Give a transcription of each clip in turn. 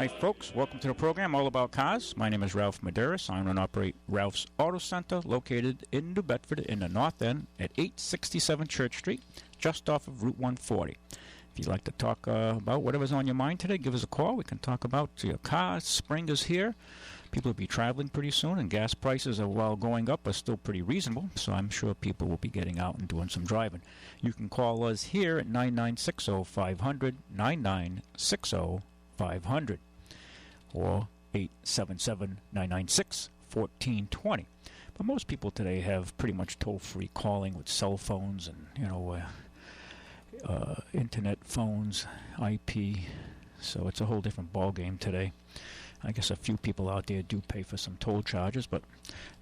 Hi, folks. Welcome to the program all about cars. My name is Ralph Medeiros. I own and operate Ralph's Auto Center, located in New Bedford in the North End at 867 Church Street, just off of Route 140. If you'd like to talk about whatever's on your mind today, give us a call. We can talk about your car. Spring is here. People will be traveling pretty soon, and gas prices, while going up, are still pretty reasonable, so I'm sure people will be getting out and doing some driving. You can call us here at 9960-500, 9960-500, or 877-996-1420. But most people today have pretty much toll-free calling with cell phones and, internet phones, IP, so it's a whole different ballgame today. I guess a few people out there do pay for some toll charges, but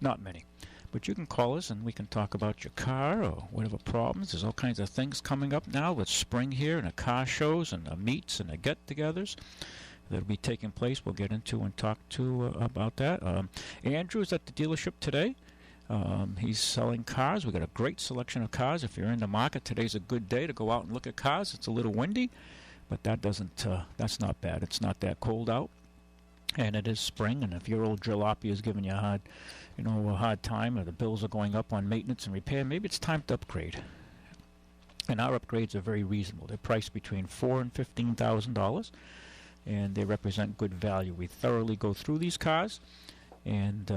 not many. But you can call us and we can talk about your car or whatever problems. There's all kinds of things coming up now with spring here, and the car shows and the meets and the get-togethers that'll be taking place. We'll get into and talk to about that. Andrew's at the dealership today. He's selling cars. We've got a great selection of cars. If you're in the market, today's a good day to go out and look at cars. It's a little windy, but that's not bad. It's not that cold out. And it is spring, and if your old jalopy is giving you a hard time, or the bills are going up on maintenance and repair, maybe it's time to upgrade. And our upgrades are very reasonable. They're priced between $4,000 and $15,000, and they represent good value. We thoroughly go through these cars, and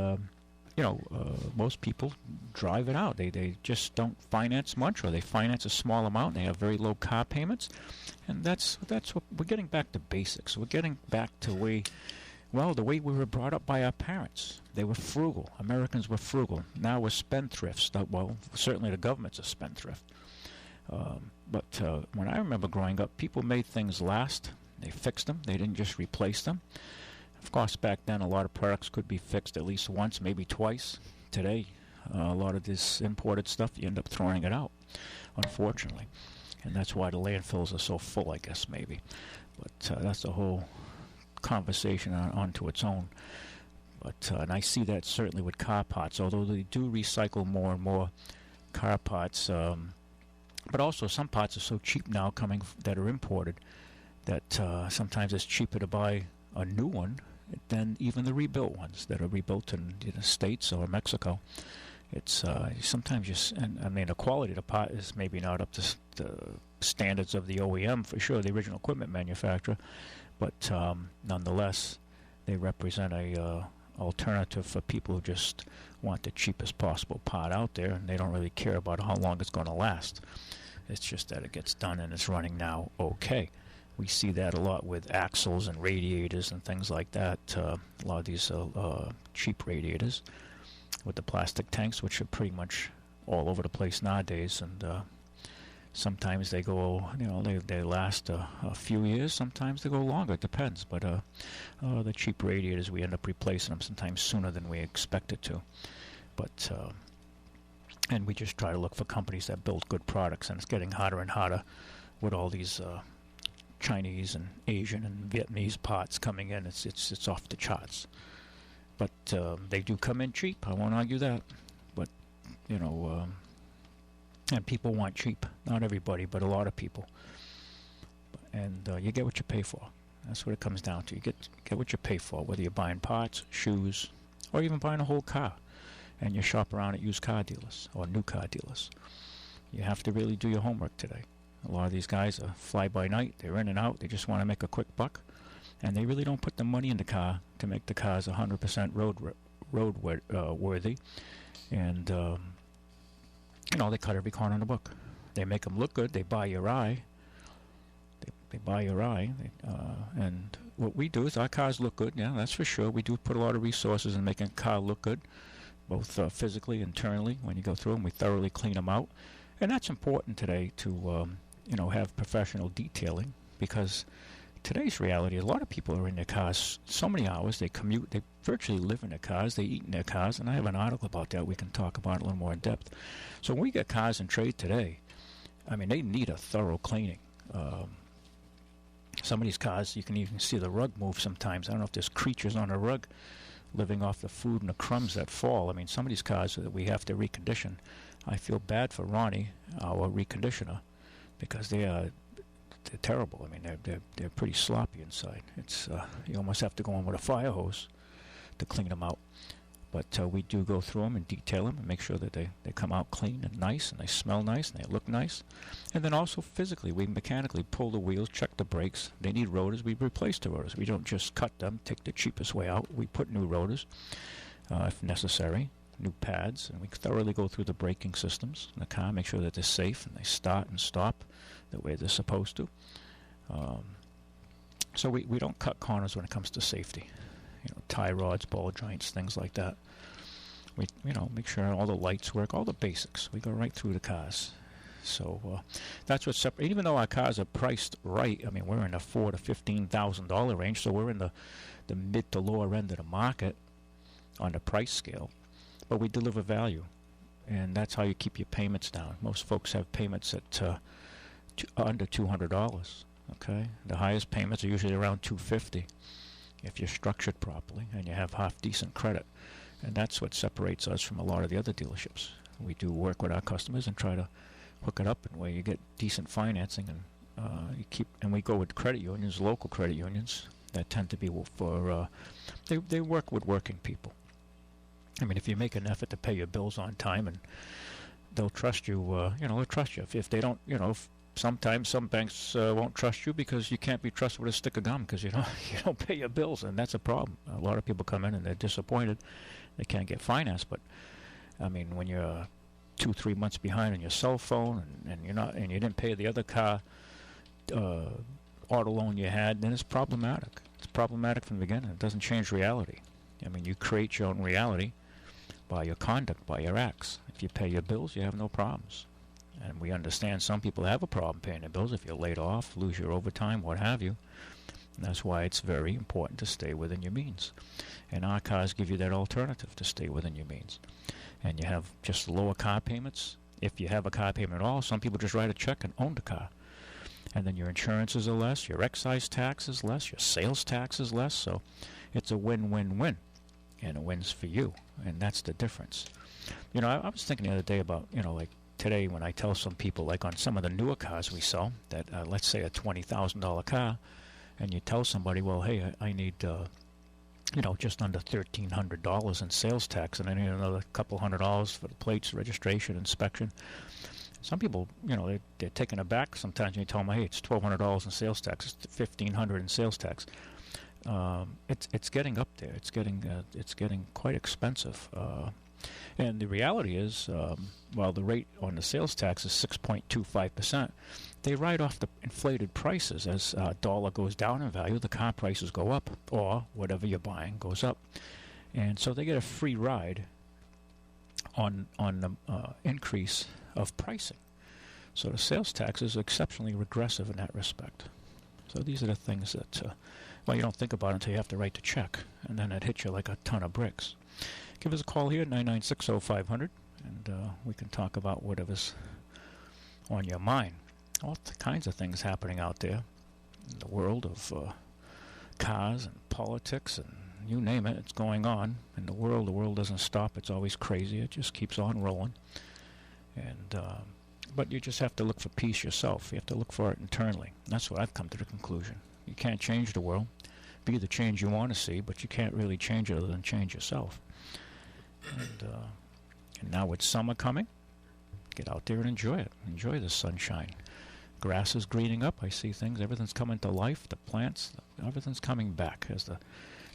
most people drive it out. They just don't finance much, or they finance a small amount. And they have very low car payments, and that's what we're getting back to basics. We're getting back to the way we were brought up by our parents. They were frugal. Americans were frugal. Now we're spendthrifts. Well, certainly the government's a spendthrift. But when I remember growing up, people made things last. They fixed them. They didn't just replace them. Of course, back then, a lot of products could be fixed at least once, maybe twice. Today, a lot of this imported stuff, you end up throwing it out, unfortunately. And that's why the landfills are so full, I guess, maybe. But that's a whole conversation onto its own. But and I see that certainly with car parts, although they do recycle more and more car parts. But also some parts are so cheap now that are imported that sometimes it's cheaper to buy a new one than even the rebuilt ones that are rebuilt in the States or Mexico. It's sometimes the quality of the part is maybe not up to the standards of the OEM for sure, the original equipment manufacturer, but nonetheless, they represent a alternative for people who just want the cheapest possible part out there, and they don't really care about how long it's going to last. It's just that it gets done and it's running now okay. We see that a lot with axles and radiators and things like that. A lot of these cheap radiators with the plastic tanks, which are pretty much all over the place nowadays. And sometimes they go, they last a few years. Sometimes they go longer. It depends. But the cheap radiators, we end up replacing them sometimes sooner than we expected to. But and we just try to look for companies that build good products, and it's getting harder and harder with all these Chinese and Asian and Vietnamese parts coming in. It's off the charts. But they do come in cheap. I won't argue that. But and people want cheap. Not everybody, but a lot of people. And you get what you pay for. That's what it comes down to. You get what you pay for, whether you're buying parts, shoes, or even buying a whole car. And you shop around at used car dealers or new car dealers. You have to really do your homework today. A lot of these guys are fly-by-night. They're in and out. They just want to make a quick buck. And they really don't put the money in the car to make the cars 100% road-worthy. And, they cut every corner in the book. They make them look good. They buy your eye. They buy your eye. And what we do is our cars look good. Yeah, that's for sure. We do put a lot of resources in making a car look good, both physically, internally. When you go through them, we thoroughly clean them out. And that's important today to have professional detailing, because today's reality, a lot of people are in their cars so many hours. They commute. They virtually live in their cars. They eat in their cars. And I have an article about that we can talk about a little more in depth. So when we get cars in trade today, they need a thorough cleaning. Some of these cars, you can even see the rug move sometimes. I don't know if there's creatures on the rug living off the food and the crumbs that fall. Some of these cars that we have to recondition, I feel bad for Ronnie, our reconditioner, because they are they're terrible. I mean, they're pretty sloppy inside. It's you almost have to go in with a fire hose to clean them out. But we do go through them and detail them and make sure that they come out clean and nice, and they smell nice, and they look nice. And then also physically, we mechanically pull the wheels, check the brakes. They need rotors, we replace the rotors. We don't just cut them, take the cheapest way out. We put new rotors, if necessary, new pads, and we thoroughly go through the braking systems in the car, make sure that they're safe and they start and stop the way they're supposed to. So we don't cut corners when it comes to safety. Tie rods, ball joints, things like that. We, make sure all the lights work, all the basics. We go right through the cars. So that's what's separate. Even though our cars are priced right, I mean, we're in the $4,000 to $15,000 range, so we're in the mid to lower end of the market on the price scale. But we deliver value, and that's how you keep your payments down. Most folks have payments at under $200. Okay, the highest payments are usually around $250 if you're structured properly and you have half decent credit. And that's what separates us from a lot of the other dealerships. We do work with our customers and try to hook it up in a way you get decent financing, and and we go with credit unions, local credit unions that tend to be for they work with working people. I mean, if you make an effort to pay your bills on time, and they'll trust you, they'll trust you. If they don't, sometimes some banks won't trust you because you can't be trusted with a stick of gum because you don't pay your bills, and that's a problem. A lot of people come in and they're disappointed they can't get financed. But I mean, when you're 2-3 months behind on your cell phone and you didn't pay the other car auto loan you had, then it's problematic. It's problematic from the beginning. It doesn't change reality. I mean, you create your own reality by your conduct, by your acts. If you pay your bills, you have no problems. And we understand some people have a problem paying their bills if you're laid off, lose your overtime, what have you. And that's why it's very important to stay within your means. And our cars give you that alternative to stay within your means. And you have just lower car payments. If you have a car payment at all, some people just write a check and own the car. And then your insurances are less, your excise tax is less, your sales tax is less. So it's a win-win-win. And it wins for you. And that's the difference. I was thinking the other day about, like, today when I tell some people, like on some of the newer cars we sell, that let's say a $20,000 car, and you tell somebody, well, hey, I need just under $1,300 in sales tax, and I need another couple $100 for the plates, registration, inspection. Some people, they're taken aback sometimes when you tell them, hey, it's $1,200 in sales tax, it's $1,500 in sales tax. It's getting up there. It's getting quite expensive. And the reality is, while the rate on the sales tax is 6.25%, they write off the inflated prices. As dollar goes down in value, the car prices go up, or whatever you're buying goes up. And so they get a free ride on the increase of pricing. So the sales tax is exceptionally regressive in that respect. So these are the things that, you don't think about it until you have to write the check, and then it hits you like a ton of bricks. Give us a call here, 996-0500, and we can talk about whatever's on your mind. All kinds of things happening out there in the world of cars and politics and you name it, it's going on in the world. The world doesn't stop. It's always crazy. It just keeps on rolling. And but you just have to look for peace yourself. You have to look for it internally. That's what I've come to the conclusion. You can't change the world. Be the change you want to see, but you can't really change it other than change yourself. And now with summer coming, get out there and enjoy it. Enjoy the sunshine. Grass is greening up. I see things. Everything's coming to life. The plants, everything's coming back as the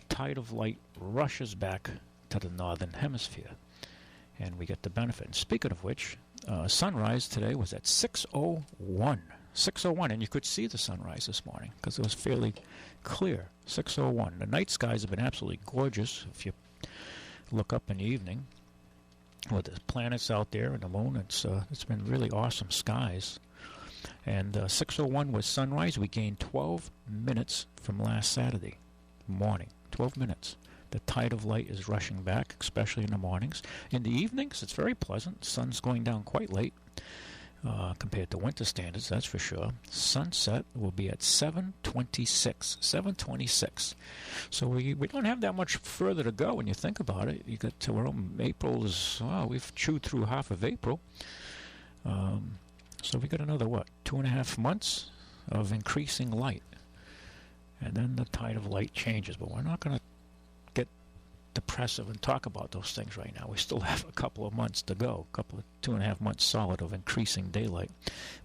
tide of light rushes back to the northern hemisphere. And we get the benefit. And speaking of which, sunrise today was at 6:01. 6:01, and you could see the sunrise this morning because it was fairly clear. 6:01. The night skies have been absolutely gorgeous. If you look up in the evening with the planets out there and the moon, it's been really awesome skies. And 6:01 was sunrise. We gained 12 minutes from last Saturday morning. 12 minutes. The tide of light is rushing back, especially in the mornings. In the evenings, it's very pleasant. The sun's going down quite late compared to winter standards, that's for sure. Sunset will be at 7:26. 7:26. So we don't have that much further to go when you think about it. You got to April is, we've chewed through half of April. So we got another, 2.5 months of increasing light. And then the tide of light changes. But we're not going to get depressive and talk about those things right now. We still have a couple of months to go, a couple of 2.5 months solid of increasing daylight.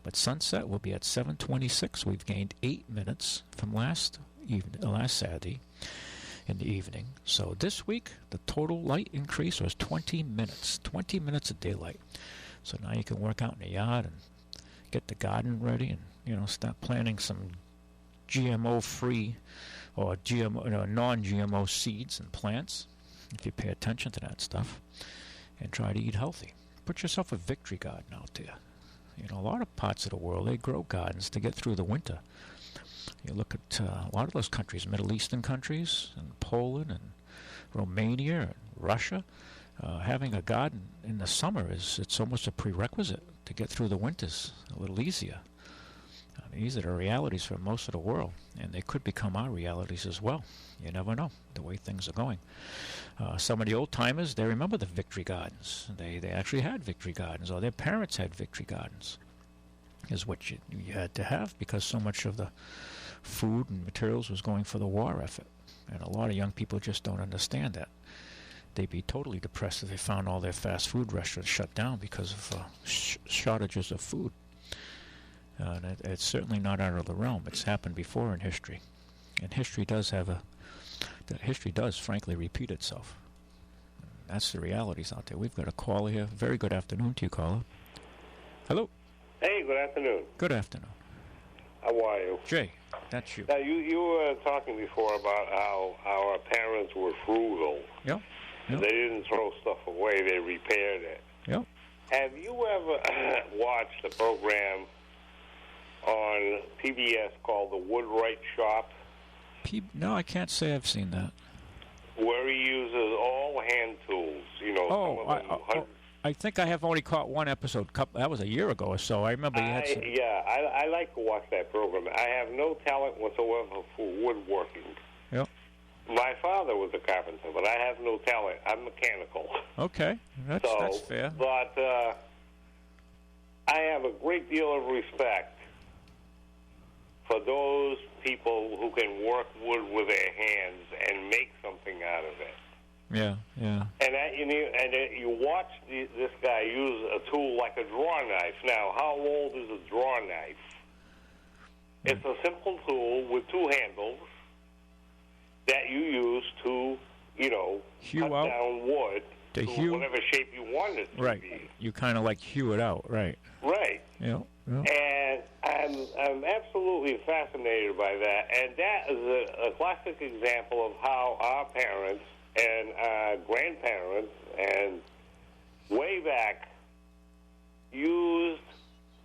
But sunset will be at 7:26. We've gained 8 minutes from last Saturday in the evening. So this week, the total light increase was 20 minutes. 20 minutes of daylight. So now you can work out in the yard and get the garden ready and, start planting some GMO-free or non-GMO seeds and plants, if you pay attention to that stuff, and try to eat healthy. Put yourself a victory garden out there. A lot of parts of the world, they grow gardens to get through the winter. You look at a lot of those countries, Middle Eastern countries, and Poland, and Romania, and Russia. Having a garden in the summer it's almost a prerequisite to get through the winters a little easier. These are the realities for most of the world, and they could become our realities as well. You never know the way things are going. Some of the old-timers, they remember the victory gardens. They actually had victory gardens, or their parents had victory gardens, is what you had to have, because so much of the food and materials was going for the war effort. And a lot of young people just don't understand that. They'd be totally depressed if they found all their fast food restaurants shut down because of shortages of food. And it's certainly not out of the realm. It's happened before in history. And history does frankly repeat itself. That's the realities out there. We've got a caller here. Very good afternoon to you, caller. Hello. Hey, good afternoon. Good afternoon. How are you? Jay, that's you. Now, you were talking before about how our parents were frugal. Yep. They didn't throw stuff away. They repaired it. Yep. Have you ever watched a program on PBS called The Woodwright Shop? No, I can't say I've seen that. Where he uses all hand tools. I think I have only caught one episode. That was a year ago or so. I remember you had some... Yeah, I like to watch that program. I have no talent whatsoever for woodworking. Yep. My father was a carpenter, but I have no talent. I'm mechanical. Okay, that's fair. But I have a great deal of respect for those people who can work wood with their hands and make something out of it. Yeah. And you watch this guy use a tool like a draw knife. Now, how old is a draw knife? It's a simple tool with two handles that you use to, cut down wood to whatever shape you want it to be. You kind of like hew it out, right? Right. Yeah. And I'm absolutely fascinated by that. And that is a classic example of how our parents and our grandparents and way back used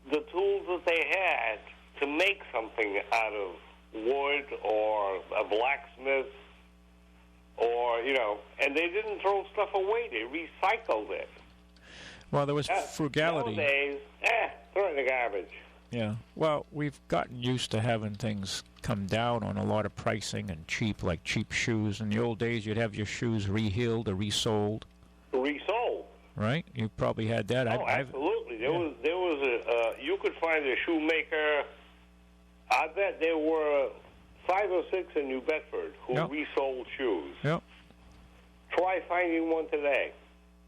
the tools that they had to make something out of wood or a blacksmith or, and they didn't throw stuff away. They recycled it. Well, there was frugality. Nowadays, throw it in the garbage. Yeah. Well, we've gotten used to having things come down on a lot of pricing and cheap shoes. In the old days, you'd have your shoes re-heeled or resoled. Resoled. Right? You probably had that. Absolutely. There was you could find a shoemaker. I bet there were 5 or 6 in New Bedford who resold shoes. Yep. Try finding one today.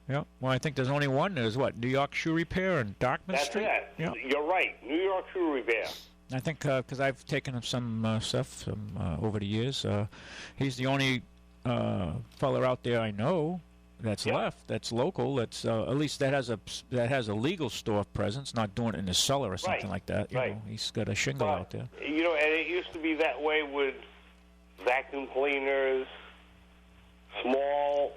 Yeah. Well, I think there's only one. There's New York Shoe Repair and Dartmouth Street. That's it. Yep. You're right. New York Shoe Repair. I think because I've taken some stuff over the years. He's the only fella out there I know that's left. That's local. That's at least that has a legal store presence. Not doing it in his cellar or something like that. You know, he's got a shingle out there. And it used to be that way with vacuum cleaners, small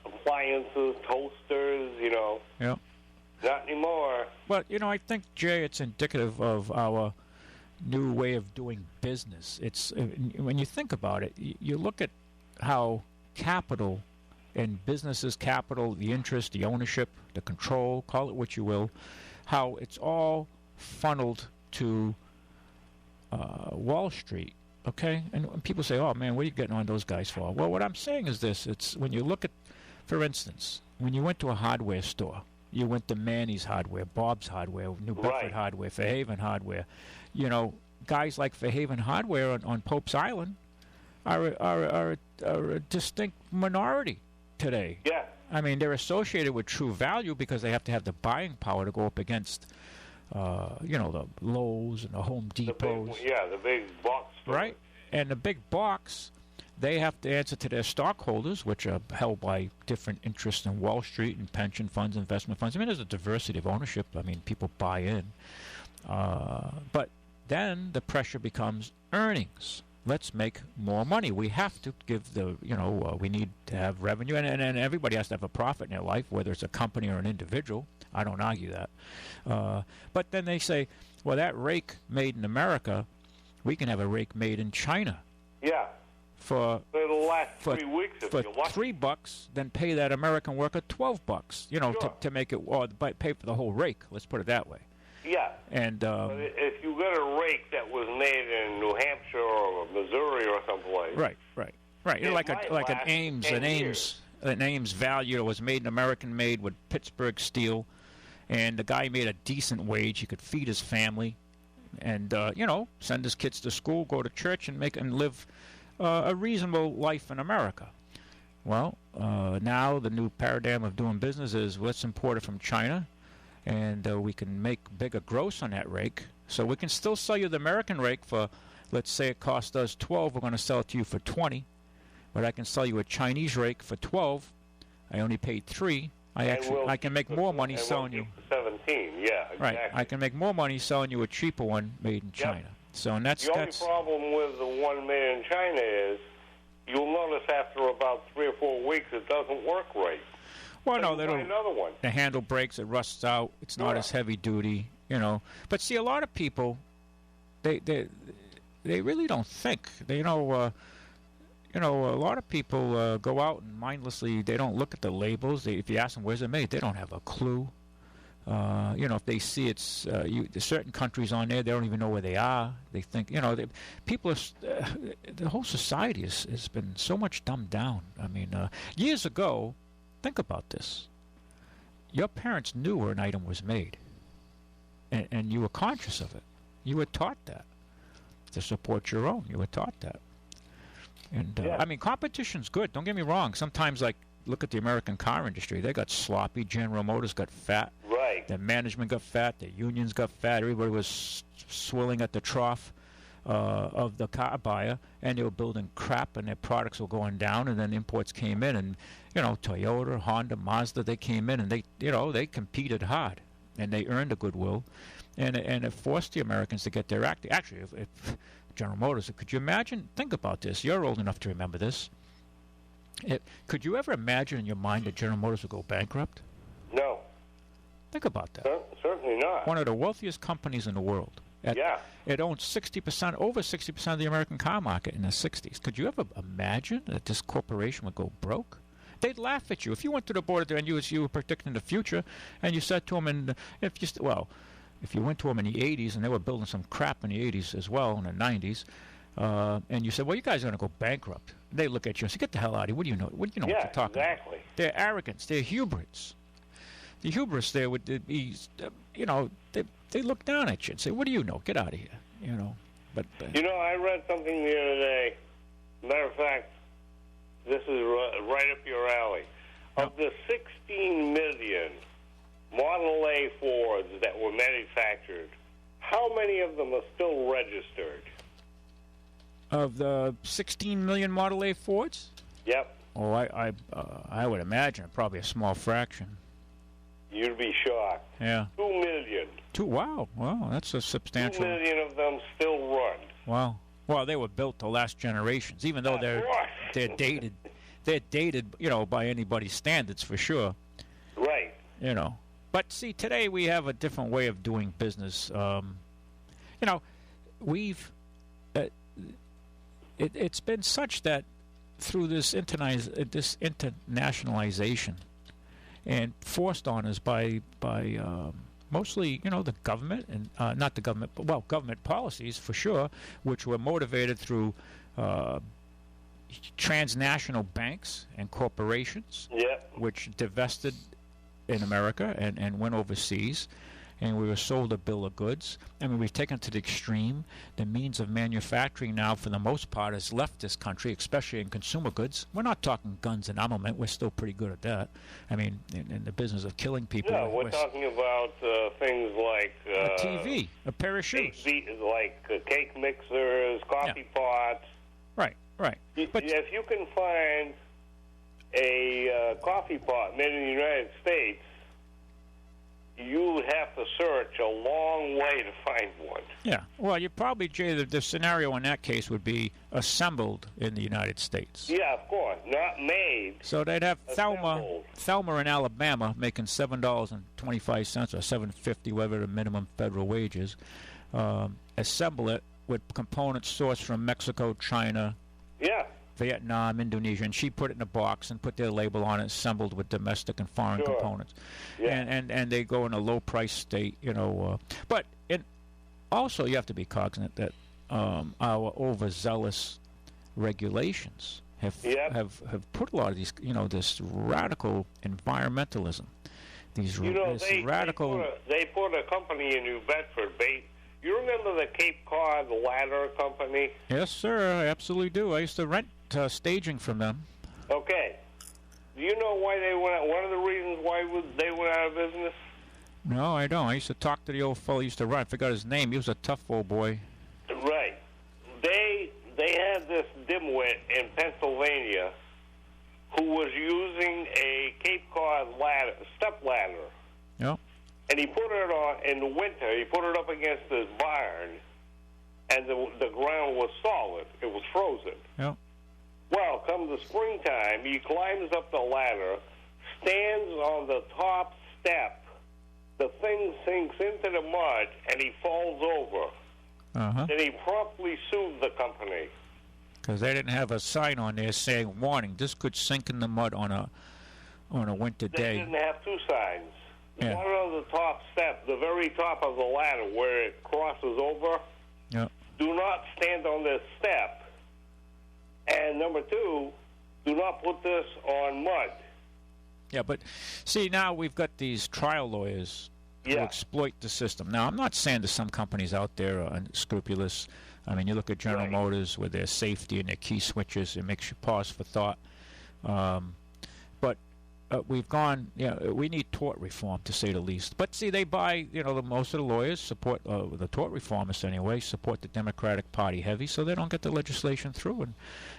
appliances, toasters, Yeah. Not anymore. But, I think, Jay, it's indicative of our new way of doing business. It's when you think about it, you look at how capital and businesses' capital, the interest, the ownership, the control, call it what you will, how it's all funneled to Wall Street. Okay? And people say, oh, man, what are you getting on those guys for? Well, what I'm saying is this. It's when you look at, for instance, when you went to a hardware store, you went to Manny's Hardware, Bob's Hardware, New Bedford Hardware, Fairhaven Hardware. guys like Fairhaven Hardware on Pope's Island are a distinct minority today. Yeah. I mean, they're associated with True Value because they have to have the buying power to go up against, the Lowe's and the Home Depots. The big box stores. Right. And the big box, they have to answer to their stockholders, which are held by different interests in Wall Street and pension funds, investment funds. I mean, there's a diversity of ownership. I mean, people buy in. But then the pressure becomes earnings. Let's make more money. We have to give we need to have revenue, and everybody has to have a profit in their life, whether it's a company or an individual. I don't argue that. But then they say, well, that rake made in America, we can have a rake made in China. Yeah. For the last 3 weeks, if for you're lucky. $3, then pay that American worker $12. Sure. To make it, or pay for the whole rake. Let's put it that way. Yeah. And but if you got a rake that was made in New Hampshire or Missouri or someplace, right. Like an Ames value was made in American made with Pittsburgh steel, and the guy made a decent wage. He could feed his family, and send his kids to school, go to church, and live a reasonable life in America. Well, now the new paradigm of doing business is let's import it from China. And we can make bigger gross on that rake. So we can still sell you the American rake for, let's say it cost us $12. We're going to sell it to you for $20. But I can sell you a Chinese rake for $12. I only paid $3. I can make more money selling you. 17, yeah, exactly. Right. I can make more money selling you a cheaper one made in China. So and that's the only problem with the one made in China is you'll notice after about 3 or 4 weeks it doesn't work right. Well, no, they don't. Another one. The handle breaks, it rusts out. It's not as heavy duty, But see, a lot of people, they really don't think. A lot of people go out and mindlessly. They don't look at the labels. If you ask them where's it made, they don't have a clue. If they see it's there's certain countries on there, they don't even know where they are. They think, people are. The whole society has been so much dumbed down. I mean, years ago. Think about this. Your parents knew where an item was made, and you were conscious of it. You were taught that. To support your own, you were taught that. And, I mean, competition's good. Don't get me wrong. Sometimes, look at the American car industry. They got sloppy. General Motors got fat. Right. The management got fat. The unions got fat. Everybody was swilling at the trough of the car buyer, and they were building crap, and their products were going down, and then imports came in, and Toyota, Honda, Mazda, they came in, and they competed hard, and they earned a goodwill, and it forced the Americans to get their act. Actually, if General Motors, could you imagine? Think about this. You're old enough to remember this. Could you ever imagine in your mind that General Motors would go bankrupt? No. Think about that. Certainly not. One of the wealthiest companies in the world. It owned over 60% of the American car market in the 60s. Could you ever imagine that this corporation would go broke? They'd laugh at you. If you went to the board and you were predicting the future, and you said to them, if you went to them in the 80s, and they were building some crap in the 80s as well, in the 90s, and you said, well, you guys are going to go bankrupt. They look at you and say, get the hell out of here. What do you know? What you're talking about? Their arrogance, their hubris. The hubris there would be, they look down at you and say, what do you know? Get out of here, But I read something the other day. Matter of fact, this is right up your alley. Of the 16 million Model A Fords that were manufactured, how many of them are still registered? Of the 16 million Model A Fords? Yep. Oh, I would imagine probably a small fraction. You'd be shocked. Yeah. 2 million. Wow, that's a substantial. 2 million of them still run. Wow. Well, they were built to last generations, even though they're dated. They're dated, by anybody's standards for sure. Right. But see, today we have a different way of doing business. We've it's been such that through this internationalization and forced on us by mostly, the government, and not the government, but, government policies for sure, which were motivated through transnational banks and corporations, which divested in America and went overseas. and we were sold a bill of goods. I mean, we've taken it to the extreme. The means of manufacturing now, for the most part, has left this country, especially in consumer goods. We're not talking guns and armament. We're still pretty good at that. I mean, in the business of killing people. No, we're talking about things like... a TV, a pair of shoes. Like cake mixers, coffee pots. Right. But if you can find a coffee pot made in the United States, you would have to search a long way to find one. Yeah. Well, you probably, Jay, the scenario in that case would be assembled in the United States. Yeah, of course. Not made. So they'd have Thelma in Alabama making $7.25 or $7.50, whatever the minimum federal wage is. Assemble it with components sourced from Mexico, China, Vietnam, Indonesia, and she put it in a box and put their label on it, assembled with domestic and foreign components. Yeah. And they go in a low price state, but also you have to be cognizant that our overzealous regulations have put a lot of these, this radical environmentalism. They put a company in New Bedford. You remember the Cape Cod Ladder Company? Yes, sir, I absolutely do. I used to rent staging from them. Okay. Do you know why they went out? One of the reasons why they went out of business? No, I don't. I used to talk to the old fellow who used to run. I forgot his name. He was a tough old boy. Right. They had this dimwit in Pennsylvania who was using a Cape Cod step ladder. Yep. And he put it on in the winter. He put it up against his barn, and the ground was solid. It was frozen. Yep. Well, come the springtime, he climbs up the ladder, stands on the top step. The thing sinks into the mud, and he falls over. Then he promptly sued the company. Because they didn't have a sign on there saying, warning, this could sink in the mud on a winter day. They didn't have two signs. Yeah. One on the top step, the very top of the ladder where it crosses over. Yep. Do not stand on this step. And number two, do not put this on mud. Yeah, but see, now we've got these trial lawyers who exploit the system. Now, I'm not saying that some companies out there are unscrupulous. I mean, you look at General Motors with their safety and their key switches, it makes you pause for thought. But we've gone, we need tort reform, to say the least. But see, they buy, most of the lawyers support, the tort reformists anyway, support the Democratic Party heavy, so they don't get the legislation through.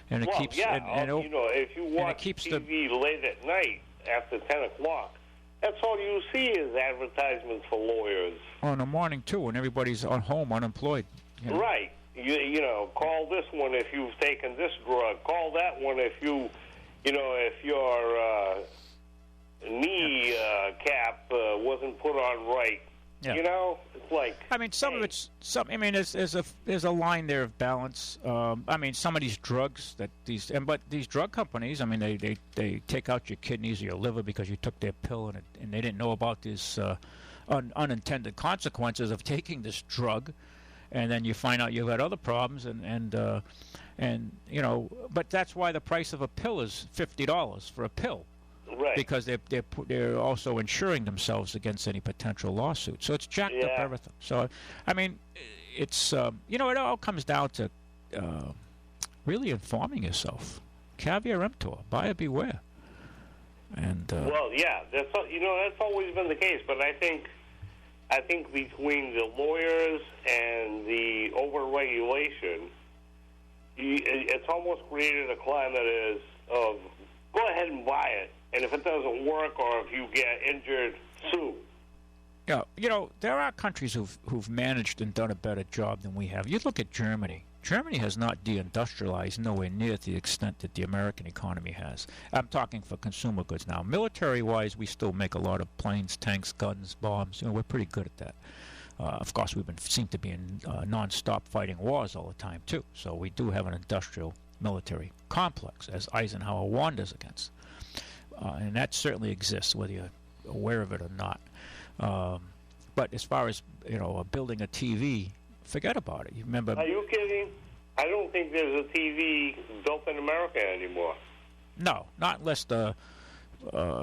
And it keeps... if you watch TV late at night after 10 o'clock, that's all you see is advertisements for lawyers. Oh, in the morning, too, when everybody's on home unemployed. Right. Call this one if you've taken this drug. Call that one if if your knee cap wasn't put on right. Yeah. It's like... I mean, some of it's... there's a line there of balance. I mean, some of these drugs but these drug companies, I mean, they take out your kidneys or your liver because you took their pill and they didn't know about these unintended consequences of taking this drug, and then you find out you've had other problems but that's why the price of a pill is $50 for a pill. Right. Because they're also insuring themselves against any potential lawsuit. So it's jacked up everything. So, I mean, it's, it all comes down to really informing yourself. Caveat emptor, buyer beware. And that's always been the case. But I think between the lawyers and the overregulation, it's almost created a climate of go ahead and buy it. And if it doesn't work or if you get injured, sue. Yeah, there are countries who've managed and done a better job than we have. You look at Germany. Germany has not deindustrialized nowhere near to the extent that the American economy has. I'm talking for consumer goods now. Military-wise, we still make a lot of planes, tanks, guns, bombs. We're pretty good at that. Of course, seem to be in non-stop fighting wars all the time, too. So we do have an industrial military complex, as Eisenhower warned us against. And that certainly exists, whether you're aware of it or not. But as far as, building a TV, forget about it. You remember? Are you kidding? I don't think there's a TV built in America anymore. No, not unless the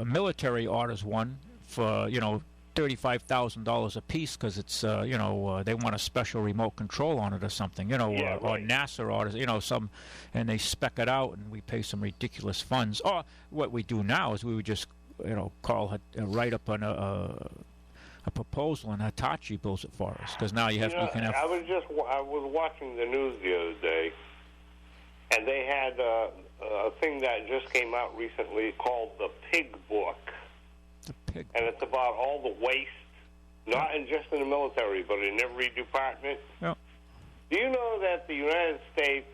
military orders one for, $35,000 a piece because it's they want a special remote control on it or something, Yeah, or right. NASA orders, some, and they spec it out and we pay some ridiculous funds. Or what we do now is we would just call write up a proposal and Hitachi builds it for us because now you can have. I was watching the news the other day, and they had a thing that just came out recently called the Pig Book. Pig. And it's about all the waste, not just in the military, but in every department. Yeah. Do you know that the United States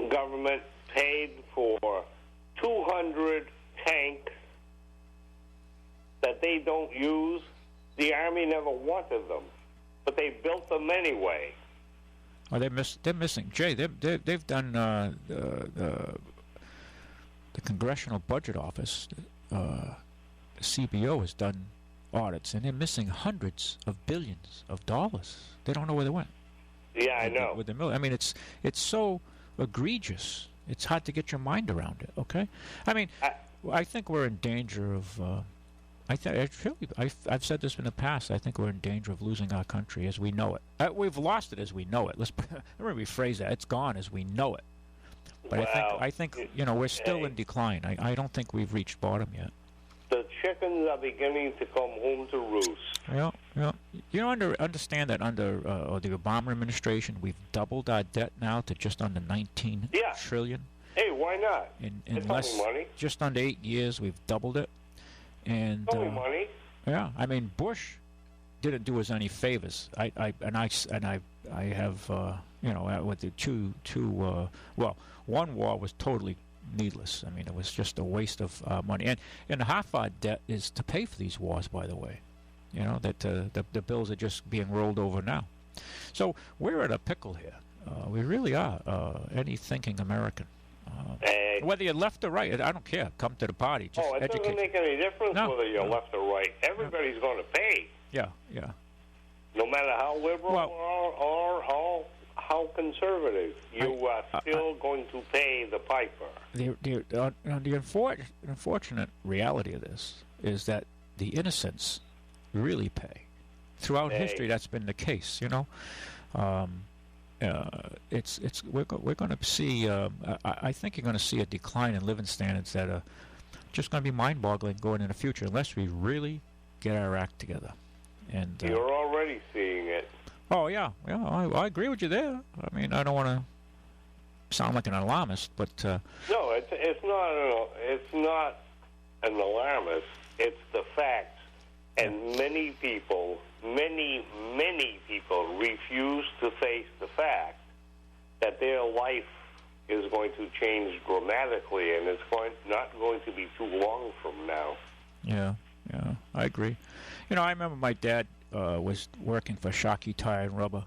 government paid for 200 tanks that they don't use? The Army never wanted them, but they built them anyway. Oh, they're missing. Jay, they've done the Congressional Budget Office, CBO, has done audits, and they're missing hundreds of billions of dollars. They don't know where they went. Yeah, I know. With the military, I mean, it's so egregious. It's hard to get your mind around it. Okay, I mean, I think we're in danger of. I've said this in the past. I think we're in danger of losing our country as we know it. We've lost it as we know it. Let me rephrase that. It's gone as we know it. But I think we're still in decline. I don't think we've reached bottom yet. The chickens are beginning to come home to roost. Yeah. You understand that under the Obama administration, we've doubled our debt now to just under $19 trillion. Hey, why not? In less, money. Just under 8 years, we've doubled it. And only money. Yeah, I mean, Bush didn't do us any favors. I have with the one war was totally needless. I mean, it was just a waste of money. And half our debt is to pay for these wars, by the way. That the bills are just being rolled over now. So we're at a pickle here. We really are. Any thinking American. Whether you're left or right, I don't care. Come to the party. Just it educate. Doesn't make any difference whether you're left or right. Everybody's going to pay. Yeah. No matter how liberal or how conservative, you are still going to pay the piper. The unfortunate reality of this is that the innocents really pay. Throughout history, that's been the case. We're going to see. I think you're going to see a decline in living standards that are just going to be mind-boggling going in the future unless we really get our act together. And you're already seeing it. Oh yeah. I agree with you there. I mean, I don't want to sound like an alarmist, but no, it's not an alarmist. It's the fact, and many people refuse to face the fact that their life is going to change dramatically, and it's not going to be too long from now. Yeah, I agree. I remember my dad was working for Shockey Tire and Rubber,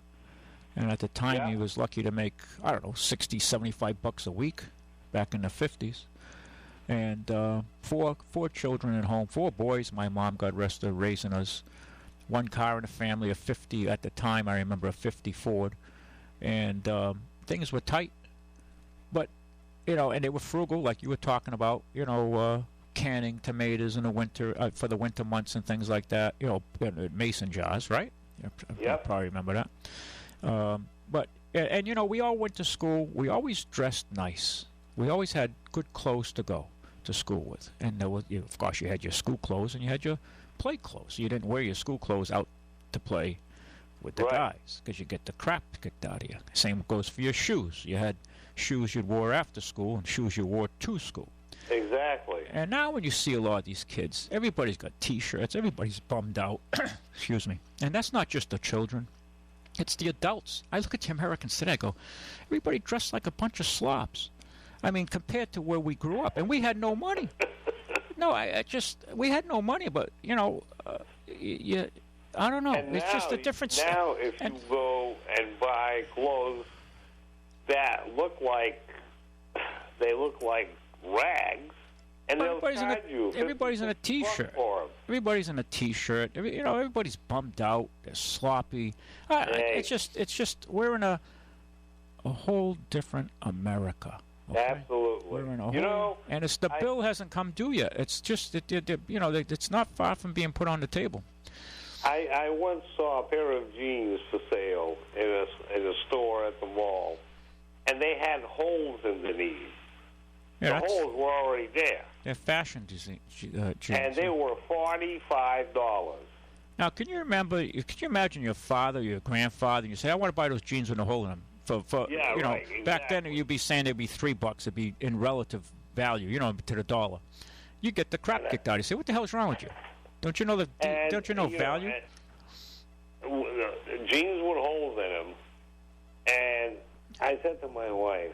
and at the time he was lucky to make, I don't know, $60-$75 a week back in the 50s. And four children at home, 4 boys. My mom, God rest her, raising us. One car in the family, a 50 at the time. I remember a 50 Ford, and things were tight. But and they were frugal, like you were talking about. Canning tomatoes in the winter for the winter months and things like that. Mason jars, right? You probably remember that. But we all went to school. We always dressed nice. We always had good clothes to go to school with, and there was, of course, you had your school clothes and you had your play clothes. You didn't wear your school clothes out to play with the guys because you get the crap kicked out of you. Same goes for your shoes. You had shoes you'd wore after school and shoes you wore to school. Exactly. And now when you see a lot of these kids, everybody's got T-shirts. Everybody's bummed out. Excuse me. And that's not just the children. It's the adults. I look at the Americans today, I go, everybody dressed like a bunch of slobs. I mean, compared to where we grew up. And we had no money. No, we had no money, but, I don't know. And it's just a different... Now, if you go and buy clothes that look like rags, and everybody's they'll charge you. Everybody's in a T-shirt. Everybody's in a T-shirt. Everybody's bummed out. They're sloppy. It's just we're in a whole different America. Okay. Absolutely. We're in a You hole. know, And the bill hasn't come due yet. It's just that it's not far from being put on the table. I once saw a pair of jeans for sale in a store at the mall, and they had holes in the knees. Yeah, the holes were already there. They're fashion jeans. And they were $45. Now, can you imagine your father, your grandfather, and you say, I want to buy those jeans with a hole in them. Yeah, you know, right, exactly. Back then you'd be saying they'd be $3. It'd be in relative value, to the dollar. You get the crap kicked out. You say, what the hell's wrong with you? Don't you know value? Jeans with holes in them. And I said to my wife,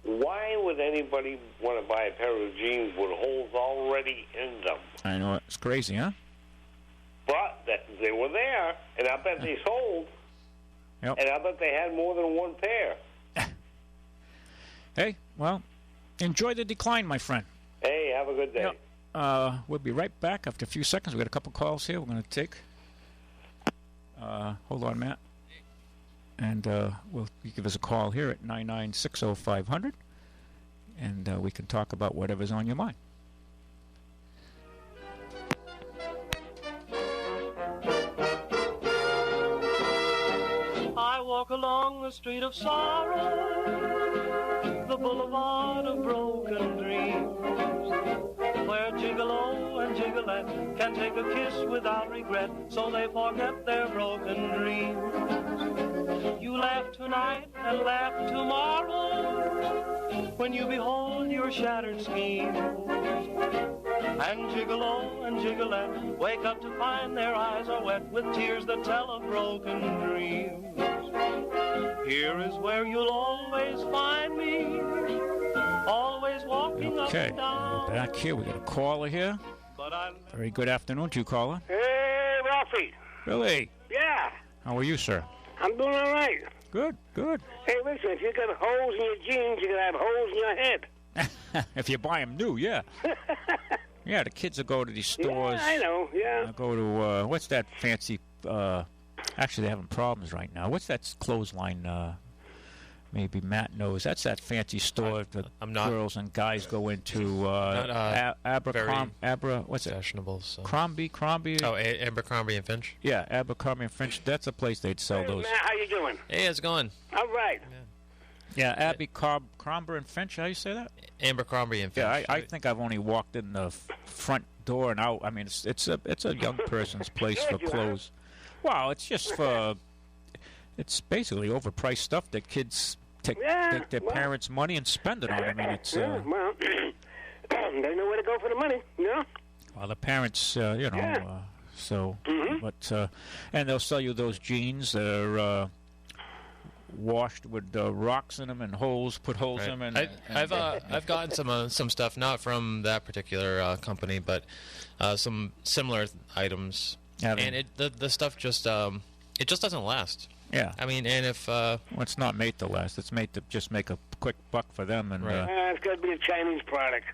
why would anybody want to buy a pair of jeans with holes already in them? I know. It's crazy, huh? But they were there, and I bet they sold. Yep. And I bet they had more than one pair. Hey, well, enjoy the decline, my friend. Hey, have a good day. Yep. We'll be right back after a few seconds. We've got a couple calls here we're going to take. Hold on, Matt. And you give us a call here at 9960500, and we can talk about whatever's on your mind. I walk along the street of sorrow, the boulevard of broken dreams, where gigolo and gigolette can take a kiss without regret, so they forget their broken dreams. You laugh tonight and laugh tomorrow when you behold your shattered schemes. And gigolo and gigolette wake up to find their eyes are wet with tears that tell of broken dreams. Here is where you'll always find me, always walking up and down. We're back here. We got a caller here. Very good afternoon to you, caller. Hey, Ralphie. Billy. Yeah. How are you, sir? I'm doing all right. Good. Hey, listen, if you got holes in your jeans, you're going to have holes in your head. If you buy them new, yeah. Yeah, the kids will go to these stores. Yeah, I know, yeah. They'll go to, what's that fancy, actually they're having problems right now. What's that clothesline, maybe Matt knows. That's that fancy store that girls and guys go into, what's it? Fashionable. So. Crombie? Oh, Abercrombie and Finch? Yeah, Abercrombie and Finch. That's a place they'd sell those. Matt, how you doing? Hey, how's it going? All right. Yeah, Crombie and Finch, how you say that? Abercrombie and Finch. Yeah, I think I've only walked in the front door and out. I mean, it's a young person's place for clothes. Well, it's just for, it's basically overpriced stuff that kids take their parents' money and spend it on. I mean, it's... well, they know where to go for the money, you know? Well, the parents, so... Mm-hmm. But, and they'll sell you those jeans that are... washed with rocks in them and put holes in them. And I've gotten some stuff, not from that particular company, but some similar items. Yeah, and the stuff just it just doesn't last. Yeah. I mean, and if well, it's not made to last. It's made to just make a quick buck for them. And it's got to be a Chinese product.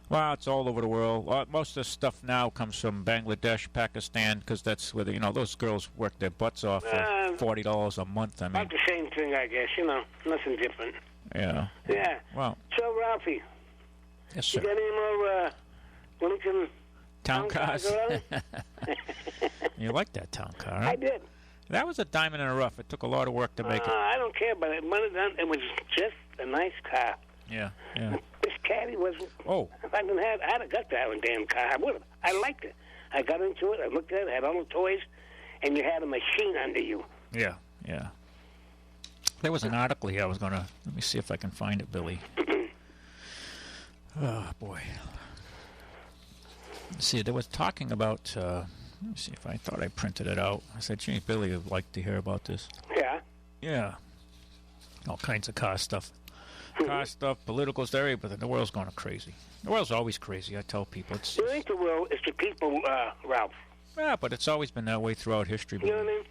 Well, it's all over the world. Most of the stuff now comes from Bangladesh, Pakistan, because that's where those girls work their butts off for $40 a month. I mean, about the same thing, I guess. Nothing different. Yeah. Yeah. Well. So, Ralphie. Yes, sir. You got any more Lincoln town cars? You like that town car? Huh? I did. That was a diamond in the rough. It took a lot of work to make it. I don't care about it. It was just a nice car. Yeah. This caddy was. Oh. If I'd have got that damn car. I would have. I liked it. I got into it. I looked at it. Had all the toys, and you had a machine under you. Yeah. There was an article here. I was gonna. Let me see if I can find it, Billy. Oh boy. Let's see, they was talking about. Let me see if I thought I printed it out. I said, "Gee, Billy would like to hear about this." Yeah. Yeah. All kinds of car stuff. Car stuff, political theory, but the world's going crazy. The world's always crazy, I tell people. It ain't the world, it's the people, Ralph. Yeah, but it's always been that way throughout history. You know what I mean?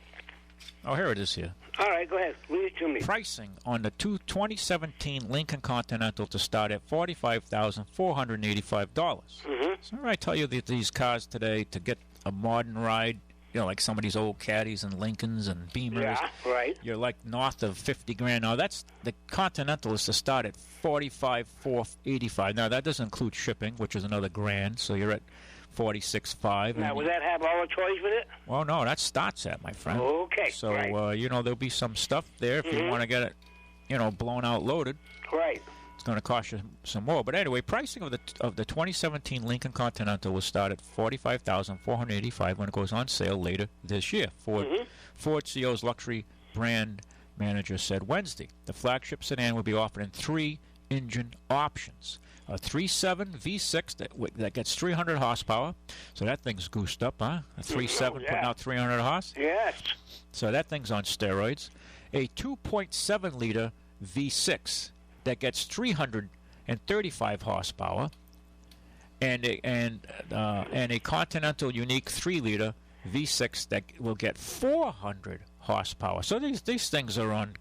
Oh, here it is here. All right, go ahead. Read it to me. Pricing on the 2017 Lincoln Continental to start at $45,485. Mm-hmm. So I tell you that these cars today, to get a modern ride, like some of these old Caddies and Lincolns and Beamers. Yeah, right. You're like north of 50 grand. Now that's the Continental is to start at 45,485. Now that doesn't include shipping, which is another grand. So you're at 46.5. Now, would that have all the toys with it? Well, no, that starts at, my friend. Okay. So right. there'll be some stuff there if you want to get it, blown out, loaded. Right. It's going to cost you some more. But anyway, pricing of the 2017 Lincoln Continental will start at $45,485 when it goes on sale later this year. Ford CEO's luxury brand manager said Wednesday the flagship sedan will be offered in 3 engine options. A 3.7 V6 that gets 300 horsepower. So that thing's goosed up, huh? A 3.7 putting out 300 horse? Yes. So that thing's on steroids. A 2.7 liter V6 that gets 335 horsepower, and a Continental Unique 3-liter V6 that will get 400 horsepower. So these things are on,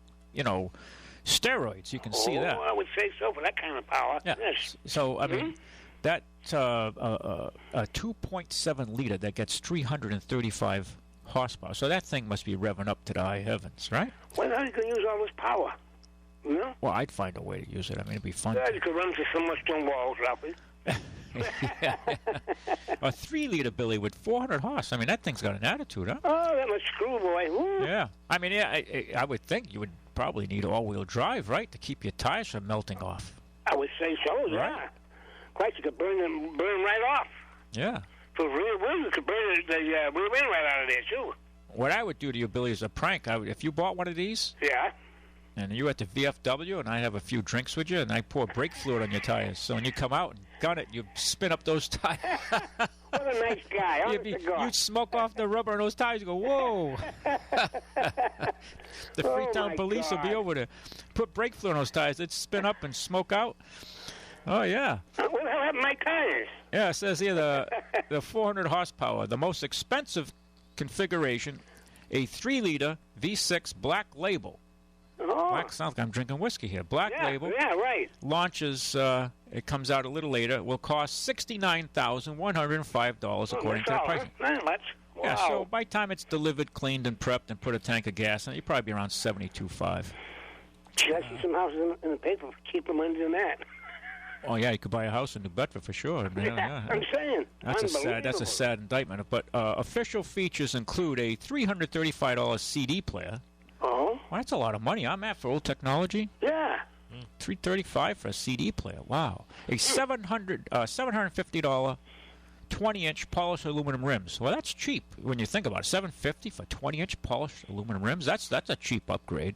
steroids. You can see that. I would say so for that kind of power. Yeah. Yes. So I mean, that a 2.7 liter that gets 335 horsepower. So that thing must be revving up to the high heavens, right? Well, how you can use all this power? Well, I'd find a way to use it. I mean, it'd be fun. Yeah, you could run to so much stone walls, Ralphie. Yeah. A 3-liter Billy with 400 horse. I mean, that thing's got an attitude, huh? Oh, that much screw, boy. Ooh. Yeah. I mean, I would think you would probably need all-wheel drive, right, to keep your tires from melting off. I would say so, yeah. Right. Quite, you could burn right off. Yeah. For real wind, you could burn the rear wind right out of there, too. What I would do to you, Billy, is a prank. If you bought one of these, Yeah. and you at the VFW, and I have a few drinks with you, and I pour brake fluid on your tires, so when you come out and gun it, you spin up those tires. What a nice guy. You'd smoke off the rubber on those tires. You go, whoa. The Freetown police will be over there. Put brake fluid on those tires. They'd spin up and smoke out. Oh, yeah. What the hell happened to my tires? Yeah, it says here the 400 horsepower, the most expensive configuration, a 3-liter V6 Black Label. Oh. Black sounds like I'm drinking whiskey here. Black Label. Yeah, right. Launches, it comes out a little later, will cost $69,105 according to the pricing. Not much. Wow. Yeah, so by the time it's delivered, cleaned, and prepped, and put a tank of gas in it, you'd probably be around $72,500. Gee, I see some houses in the paper for cheaper money than that. Oh yeah, you could buy a house in New Bedford for sure. Yeah, I'm saying. That's a sad indictment. But official features include a $335 CD player. Oh. Well, that's a lot of money. I'm at for old technology. Yeah. $335 for a CD player. Wow. A $750 20-inch polished aluminum rims. Well, that's cheap when you think about it. $750 for 20-inch polished aluminum rims. That's a cheap upgrade.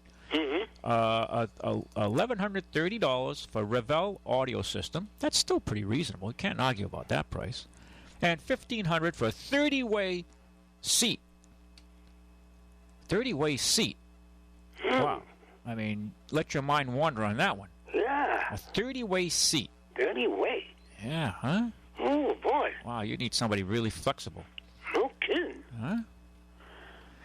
$1,130 for Revell audio system. That's still pretty reasonable. You can't argue about that price. And $1,500 for a 30-way seat. 30-way seat. Wow. I mean, let your mind wander on that one. Yeah. A 30-way seat. 30-way? Yeah, huh? Oh, boy. Wow, you need somebody really flexible. No kidding. Huh?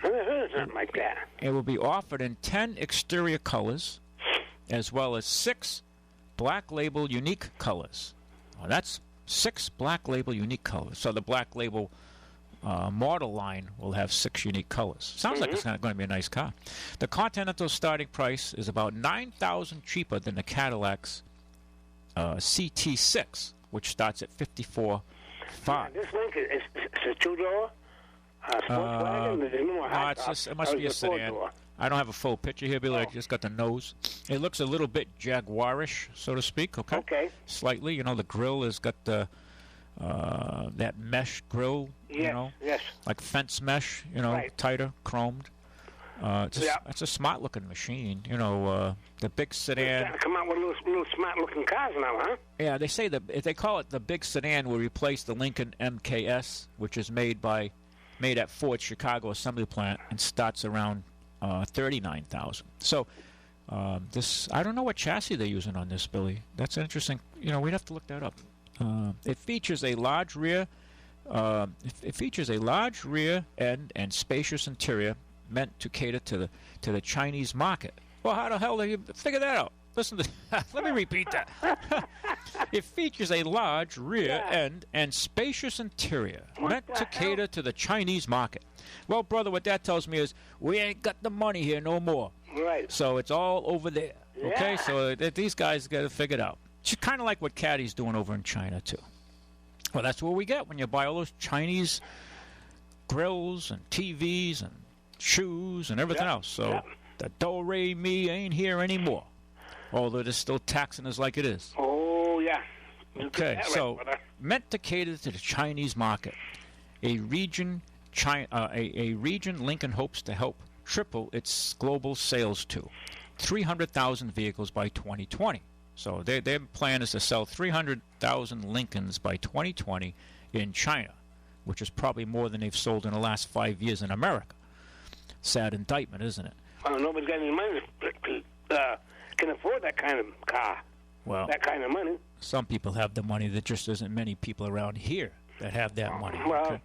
I never heard of something like that. It will be offered in 10 exterior colors, as well as 6 Black Label unique colors. Well, that's 6 Black Label unique colors. So the Black Label model line will have 6 unique colors. Sounds like it's going to be a nice car. The Continental starting price is about $9,000 cheaper than the Cadillac's CT6, which starts at $54,500. This Lincoln is a 2-door? Volkswagen? It must be a sedan. I don't have a full picture here, Billy. I just got the nose. It looks a little bit Jaguarish, so to speak. Okay. Slightly. You know, the grill has got the that mesh grill. Yes. Like fence mesh. Right. Tighter, chromed. It's a smart-looking machine. The big sedan. They're come out with little smart-looking cars now, huh? Yeah, they say they call it the big sedan will replace the Lincoln MKS, which is made at Ford Chicago Assembly Plant and starts around $39,000. So I don't know what chassis they're using on this, Billy. That's interesting. We'd have to look that up. It features a large rear. It features a large rear end and spacious interior meant to cater to the Chinese market. Well, how the hell did you figure that out? Listen to let me repeat that. It features a large rear end and spacious interior, meant to cater to the Chinese market. Well, brother, what that tells me is we ain't got the money here no more. Right. So it's all over there. Okay, Yeah. so these guys got to figure it out. It's kind of like what Caddy's doing over in China, too. Well, that's what we get when you buy all those Chinese grills and TVs and shoes and everything else. So the do-re-mi ain't here anymore, although they're still taxing us like it is. Oh, yeah. You Okay, got that so right, brother. meant to cater to the Chinese market, a region Lincoln hopes to help triple its global sales to 300,000 vehicles by 2020. So their plan is to sell 300,000 Lincolns by 2020 in China, which is probably more than they've sold in the last 5 years in America. Sad indictment, isn't it? Well, nobody's got any money can afford that kind of car, Well, that kind of money. some people have the money. There just isn't many people around here that have that money. Well, Okay?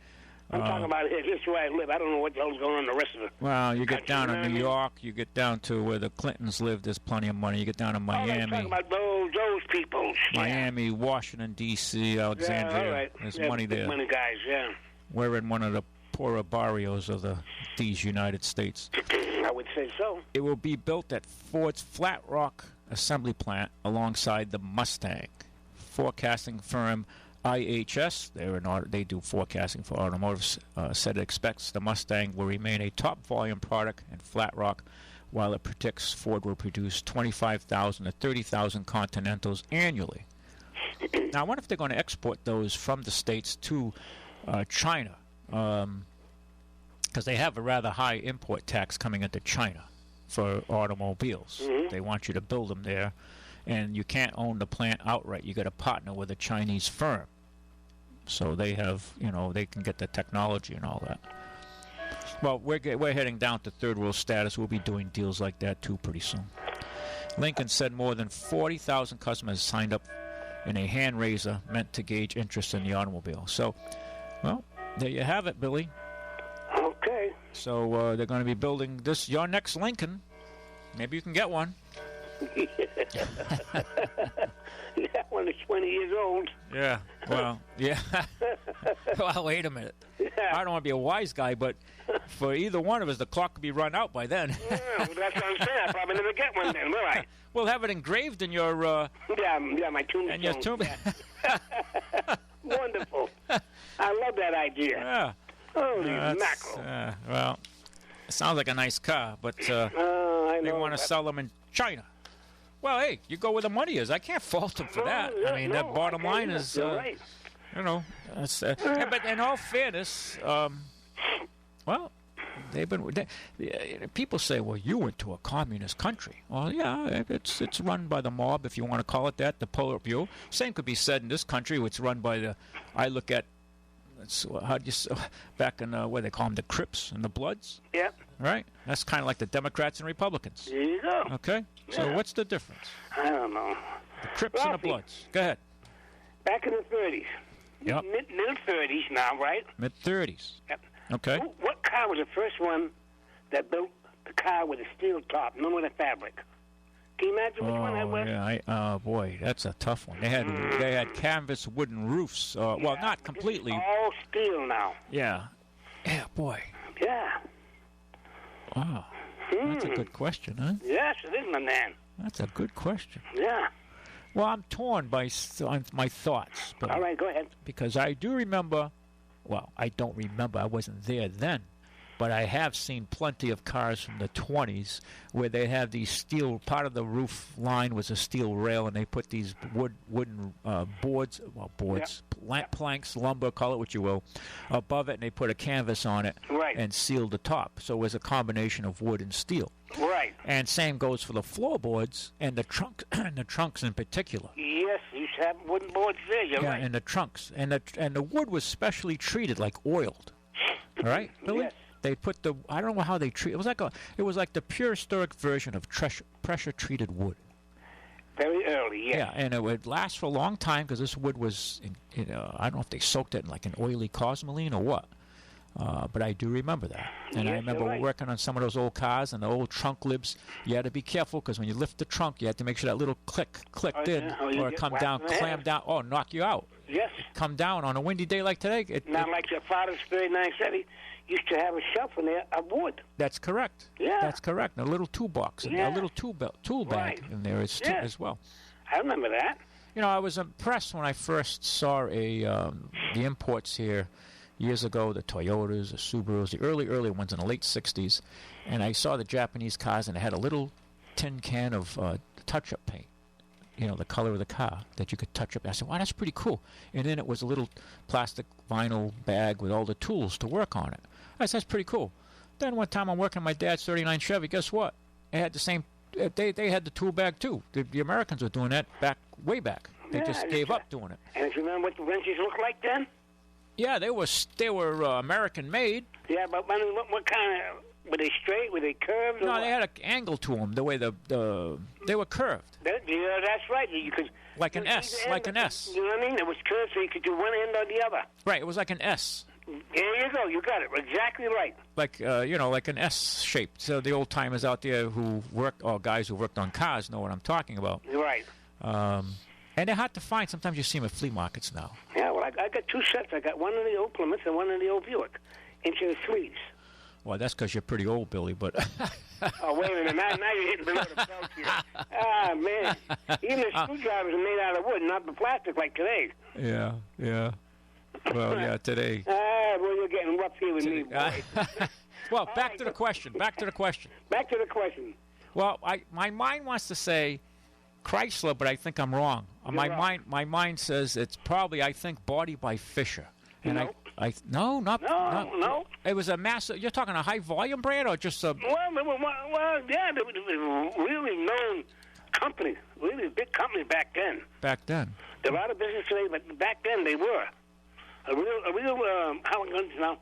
I'm talking about here. This is where I live. I don't know what the hell's going on in the rest of the Well, you get country, down you know to what I New mean? York, you get down to where the Clintons live, there's plenty of money. You get down to I'm talking Miami, about those people. Miami, Washington, D.C., Alexandria. Yeah, all right. There's Yeah, money big there. money guys, yeah. We're in one of the poorer barrios of these United States. I would say so. It will be built at Ford's Flat Rock assembly plant alongside the Mustang. Forecasting firm IHS, they do forecasting for automotives, said it expects the Mustang will remain a top volume product in Flat Rock, while it predicts Ford will produce 25,000 to 30,000 Continentals annually. Now, I wonder if they're going to export those from the States to China, because they have a rather high import tax coming into China for automobiles. They want you to build them there, and you can't own the plant outright. You got to partner with a Chinese firm. So they have, they can get the technology and all that. Well, we're heading down to third world status. We'll be doing deals like that too pretty soon. Lincoln said more than 40,000 customers signed up in a hand raiser meant to gauge interest in the automobile. So, well, there you have it, Billy. Okay. So they're going to be building your next Lincoln. Maybe you can get one. Yeah, when it's 20 years old. Yeah. Well, yeah. Well, wait a minute. I don't want to be a wise guy, but for either one of us, the clock could be run out by then. Yeah, well, that's what I'm saying. I'll probably never get one then, will I? We'll have it engraved in your Yeah, my tombstone. and your tomb. Yeah. Wonderful. I love that idea. Yeah. Holy mackerel. Well, it sounds like a nice car, but I they know. want to sell them in China. Well, hey, you go where the money is. I can't fault them for that. I mean, that bottom line is, You're right. that's, but in all fairness, well, people say, well, you went to a communist country. Well, yeah, it's run by the mob, if you want to call it that, the Politburo. Same could be said in this country. It's run by I look at, back in, what they call them, the Crips and the Bloods. Yeah. Right? That's kind of like the Democrats and Republicans. There you go. Okay? So what's the difference? I don't know. The Crips and the Ralphie. Bloods. Go ahead. Back in the 30s. Yep. Mid-30s now, right? Mid-30s. Yep. Okay. What car was the first one that built the car with a steel top, none with a fabric? Can you imagine which one that was? Yeah. Boy, that's a tough one. They had canvas wooden roofs. Well, not completely. It's all steel now. Yeah. Yeah, boy. Yeah. Wow. That's a good question, huh? Yes, it is, my man. That's a good question. Yeah. Well, I'm torn by my thoughts. But All right, go ahead. because I do remember, well, I don't remember, I wasn't there then, but I have seen plenty of cars from the 20s where they have these steel, part of the roof line was a steel rail, and they put these wooden boards, planks, lumber, call it what you will, above it, and they put a canvas on it Right. and sealed the top. So it was a combination of wood and steel. Right. And same goes for the floorboards and the trunks in particular. Yes, you used to have wooden boards there. You're Yeah, right. and the trunks, and the wood was specially treated, like oiled. All right, Billy. Yes. They put I don't know how they treat. It was like the pure historic version of pressure treated wood. Very early, yes. Yeah, and it would last for a long time because this wood was, I don't know if they soaked it in like an oily cosmoline or what. But I do remember that. And I Yes, remember you're right. working on some of those old cars and the old trunk libs. You had to be careful because when you lift the trunk, you had to make sure that little clicked Oh, in yeah. Oh, you or get come whacked down, in the head. clam down, knock you out. Yes. Come down on a windy day like today. Not like your father's 39 Chevy used to have a shelf in there of wood. That's correct. Yeah. That's correct. And a little toolbox, and Yeah. a little tool bag Right. in there as well. I remember that. You know, I was impressed when I first saw the imports here years ago, the Toyotas, the Subarus, the early ones in the late 60s, and I saw the Japanese cars, and it had a little tin can of touch-up paint, you know, the color of the car that you could touch up. I said, wow, that's pretty cool. And then it was a little plastic vinyl bag with all the tools to work on it. I said, that's pretty cool. Then one time I'm working on my dad's 39 Chevy, guess what? It had the same, they had the tool bag too. The Americans were doing that way back. They Yeah, just gave up doing it. And if you remember what the wrenches looked like then? Yeah, they were American made. Yeah, but what kind of... Were they straight? Were they curved? No, they had an angle to them. The way they were curved, Yeah, that's right. You could... like an S, like an S. You know what I mean? It was curved so you could do one end or the other. Right, it was like an S, There you go. You got it. Exactly right. like like an S shape. So the old timers out there who work, or guys who worked on cars, know what I'm talking about. You're right. And they're hard to find. Sometimes you see them at flea markets now. Yeah, well, I got two sets. I got one in the old Plymouth and one in the old Buick. Into the threes. Well, that's because you're pretty old, Billy. But Oh, wait a minute. Now you're hitting below the belt here. Ah, man. Even the screwdrivers are made out of wood, not the plastic like today. yeah. Well, yeah, today. Ah, well, you're getting rough here with me, boy. Well, back to the question. Back to the question. Well, my mind wants to say Chrysler, but I think I'm wrong. You're wrong. My mind says it's probably, I think, Body by Fisher. And No. No. It was a massive. You're talking a high volume brand or just a? Well, yeah, they were a really known company, really big company back then. Back then. They're out of business today, but back then they were a real. How now?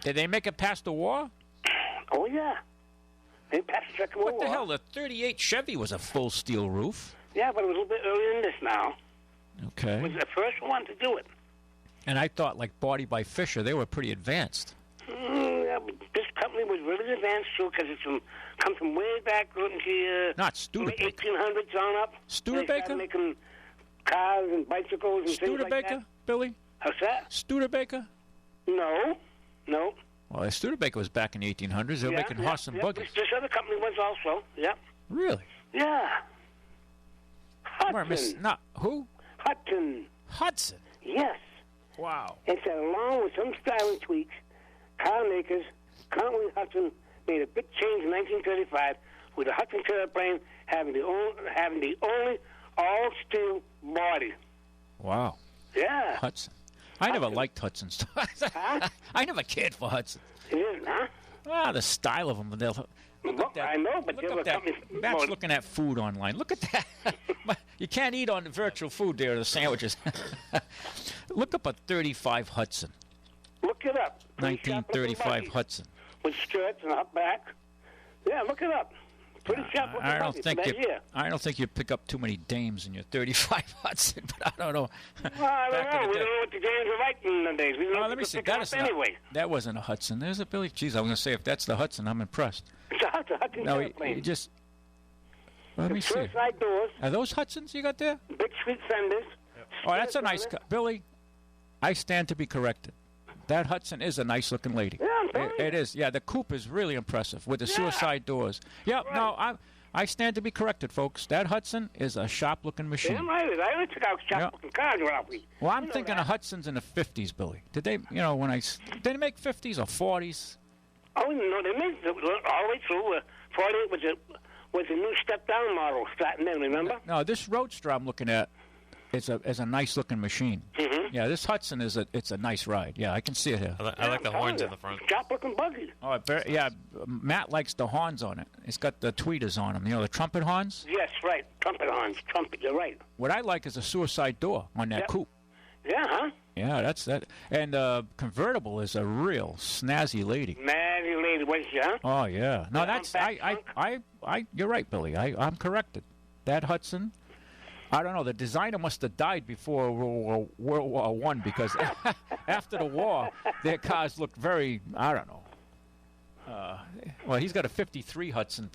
Did they make it past the war? Oh yeah, they passed the Second World What the War. hell? The '38 Chevy was a full steel roof. Yeah, but it was a little bit earlier than this. Now Okay. it was the first one to do it. And I thought, like Body by Fisher, they were pretty advanced. Yeah, but this company was really advanced too, because it's come from way back into Not Studebaker. 1800s on up. Studebaker? They started making cars and bicycles and things like Studebaker, that. Billy? How's that? Studebaker? No. Well, Studebaker was back in the 1800s. They were making horse and buggies. This other company was also. Yeah. Really? Yeah. Where, Hudson. Who? Hudson. Yes. Wow. It said, along with some styling tweaks, car makers, Conway Hudson made a big change in 1935 with the Hudson Terraplane having the only all-steel body. Wow. Yeah. Hudson. I never liked Hudson's. Huh? I never cared for Hudson. It is, huh? Ah, the style of them. Look at that. I know, but Look there were at that. companies... Matt's looking at food online. Look at that. You can't eat on the virtual food there, the sandwiches. Look up a 35 Hudson. Look it up. 1935 Hudson. With skirts and up back. Yeah, look it up. Pretty sharp looking I don't buggy think for that year. I don't think you pick up too many dames in your 35 Hudson, but I don't know. Well, I Back in don't know. the We day. don't know what the James were like in the days. We don't know Let what me to see. pick That up is not, anyway. that wasn't a Hudson. There's a Billy. Jeez, I was going to say if that's the Hudson, I'm impressed. It's a Hudson No, Terraplane. you just. Let me see. First side doors, Are those Hudsons you got there? big sweet fenders. Oh, that's a stairs nice on car. Billy, I stand to be corrected. That Hudson is a nice looking lady. Yeah, I'm telling you. It is. Yeah, the coupe is really impressive with the Yeah. suicide doors. Yep. Right. No, I stand to be corrected, folks. That Hudson is a sharp looking machine. Damn right it is. I only took out shop looking cars around me. Well, I'm You know thinking that. of Hudsons in the 50s, Billy. Did they, did they make 50s or 40s? Oh, no, they made it all the way through. 48 was a new step-down model starting then, remember? No, this Roadster I'm looking at is a nice looking machine. Mm-hmm. Yeah, this Hudson it's a nice ride. Yeah, I can see it here. I like the horns in the front. Sharp-looking buggy. Oh, yeah, Matt likes the horns on it. It's got the tweeters on them. You know, the trumpet horns? Yes, right. Trumpet horns. Trumpet, you're right. What I like is a suicide door on that Yep. coupe. Yeah, huh? Yeah, that's that. And convertible is a real snazzy lady. Natty lady, was she, huh? Oh yeah. No, Yeah, that's back trunk. I. You're right, Billy. I'm corrected. That Hudson I don't know. The designer must have died before World War I because after the war, their cars looked very, I don't know. Well, he's got a 53 Hudson.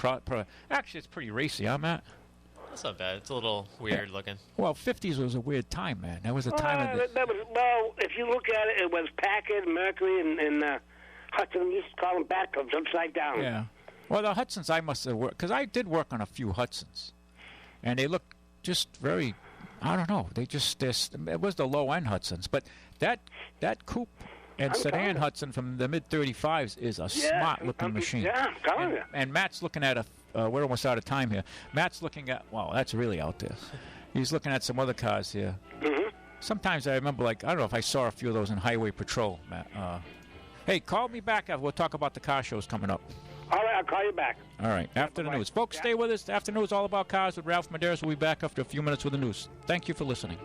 Actually, it's pretty racy, huh, Matt? That's not bad. It's a little weird looking. Well, 50s was a weird time, man. That was a time of well, if you look at it, it was Packard, Mercury, and Hudson. We used to call them bathtubs upside down. Yeah. Well, the Hudsons I must have worked, because I did work on a few Hudsons. And they looked just very, I don't know. It was the low-end Hudsons. But that coupe and sedan Hudson from the mid-35s is a smart-looking machine. Yeah, I'm telling you. And Matt's looking at we're almost out of time here. Matt's looking at, wow, that's really out there. He's looking at some other cars here. Mm-hmm. Sometimes I remember, I don't know if I saw a few of those in Highway Patrol, Matt. Hey, call me back. We'll talk about the car shows coming up. All right, I'll call you back. All right, after the news. Folks, stay with us. After news, all about cars with Ralph Medeiros. We'll be back after a few minutes with the news. Thank you for listening.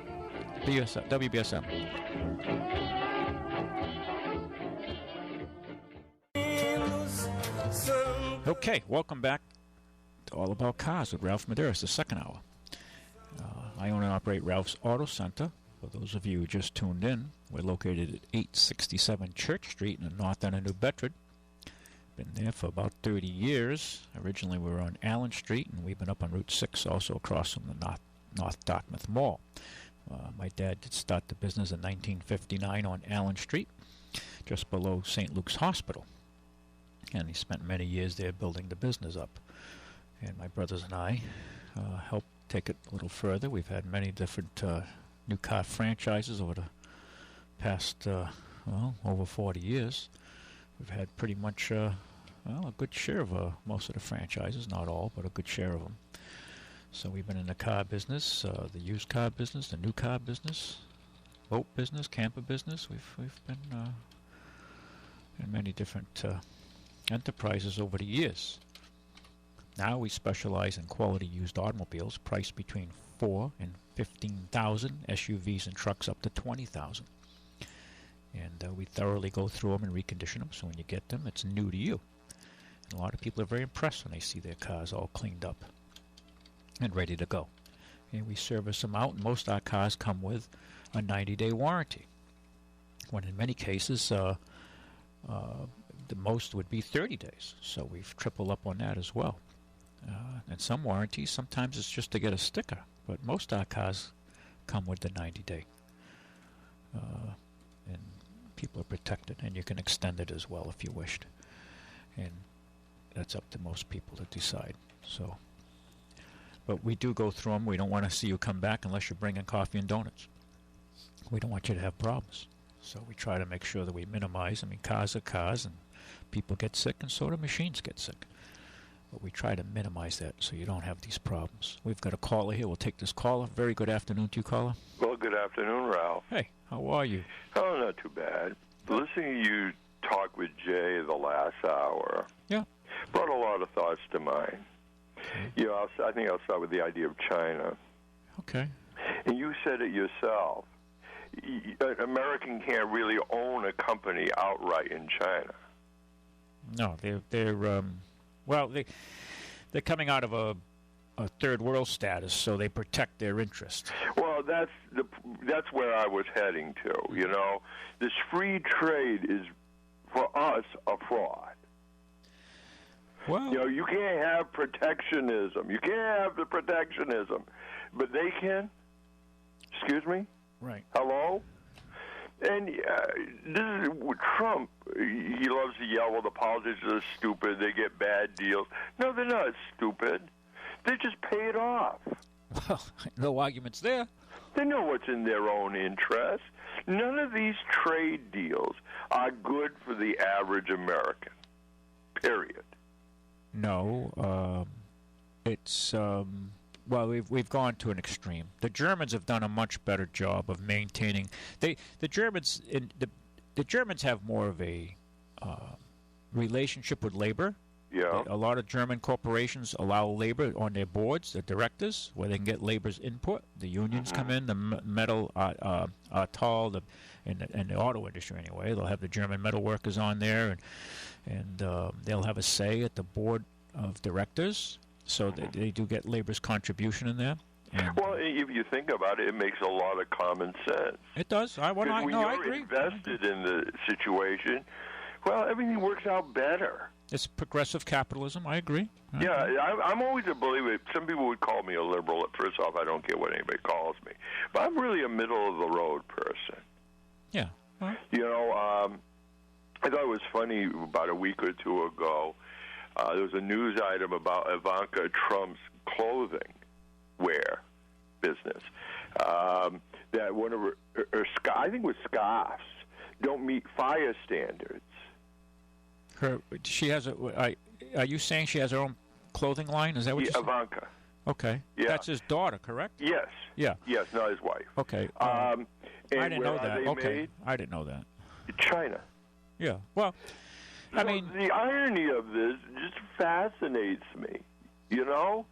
WBSM. Okay, welcome back to All About Cars with Ralph Medeiros, the second hour. I own and operate Ralph's Auto Center. For those of you who just tuned in, we're located at 867 Church Street in the north end of New Bedford. Been there for about 30 years. Originally we were on Allen Street, and we've been up on Route 6, also across from the North Dartmouth Mall. My dad did start the business in 1959 on Allen Street, just below St. Luke's Hospital. And he spent many years there building the business up. And my brothers and I helped take it a little further. We've had many different new car franchises over the past, over 40 years. We've had pretty much, a good share of most of the franchises, not all, but a good share of them. So we've been in the car business, the used car business, the new car business, boat business, camper business. We've been in many different enterprises over the years. Now we specialize in quality used automobiles priced between $4,000 and $15,000, SUVs and trucks up to $20,000. And we thoroughly go through them and recondition them, so when you get them, it's new to you. And a lot of people are very impressed when they see their cars all cleaned up and ready to go. And we service them out, and most of our cars come with a 90-day warranty, when in many cases the most would be 30 days. So we've tripled up on that as well. And some warranties, sometimes it's just to get a sticker, but most of our cars come with the 90-day. And people are protected, and you can extend it as well if you wished. And that's up to most people to decide. So, but we do go through them. We don't want to see you come back unless you're bringing coffee and donuts. We don't want you to have problems. So we try to make sure that we minimize. I mean, cars are cars, and people get sick, and so do machines get sick. But we try to minimize that so you don't have these problems. We've got a caller here. We'll take this caller. Very good afternoon to you, caller. Well, good afternoon, Ralph. Hey, how are you? Oh, not too bad. Listening to you talk with Jay the last hour brought a lot of thoughts to mind. Okay. I think I'll start with the idea of China. Okay. And you said it yourself. An American can't really own a company outright in China. No, they're coming out of a third world status, so they protect their interests. Well, that's where I was heading to. You know, this free trade is for us a fraud. Well, you can't have protectionism. You can't have the protectionism, but they can. Excuse me? Right. Hello? And this is Trump. He loves to yell, well, the politicians are stupid. They get bad deals. No, they're not stupid. They just pay it off. Well, no arguments there. They know what's in their own interest. None of these trade deals are good for the average American, period. No. It's... Well, we've gone to an extreme. The Germans have done a much better job of maintaining. The Germans have more of a relationship with labor. Yeah. A lot of German corporations allow labor on their boards, the directors, where they can get labor's input. The unions come in, the metal, Atal, in the auto industry anyway. They'll have the German metal workers on there, and they'll have a say at the board of directors. So they do get labor's contribution in there. And Well, if you think about it, it makes a lot of common sense. it does. I When agree. you're invested in the situation, well, everything works out better. It's progressive capitalism. I agree. Yeah, I'm always a believer. Some people would call me a liberal. First off, I don't care what anybody calls me. But I'm really a middle-of-the-road person. Yeah. Well, I thought it was funny about a week or two ago, there was a news item about Ivanka Trump's clothing wear business. That one of her I think it was scarves, don't meet fire standards. She has are you saying she has her own clothing line? Is that what you're saying? Ivanka. Okay. Yeah. That's his daughter, correct? Yes. Yeah. Yes, not his wife. Okay. And I didn't know where are that. they Okay. made? I didn't know that. China. Yeah. Well, I So mean, the irony of this just fascinates me. You know,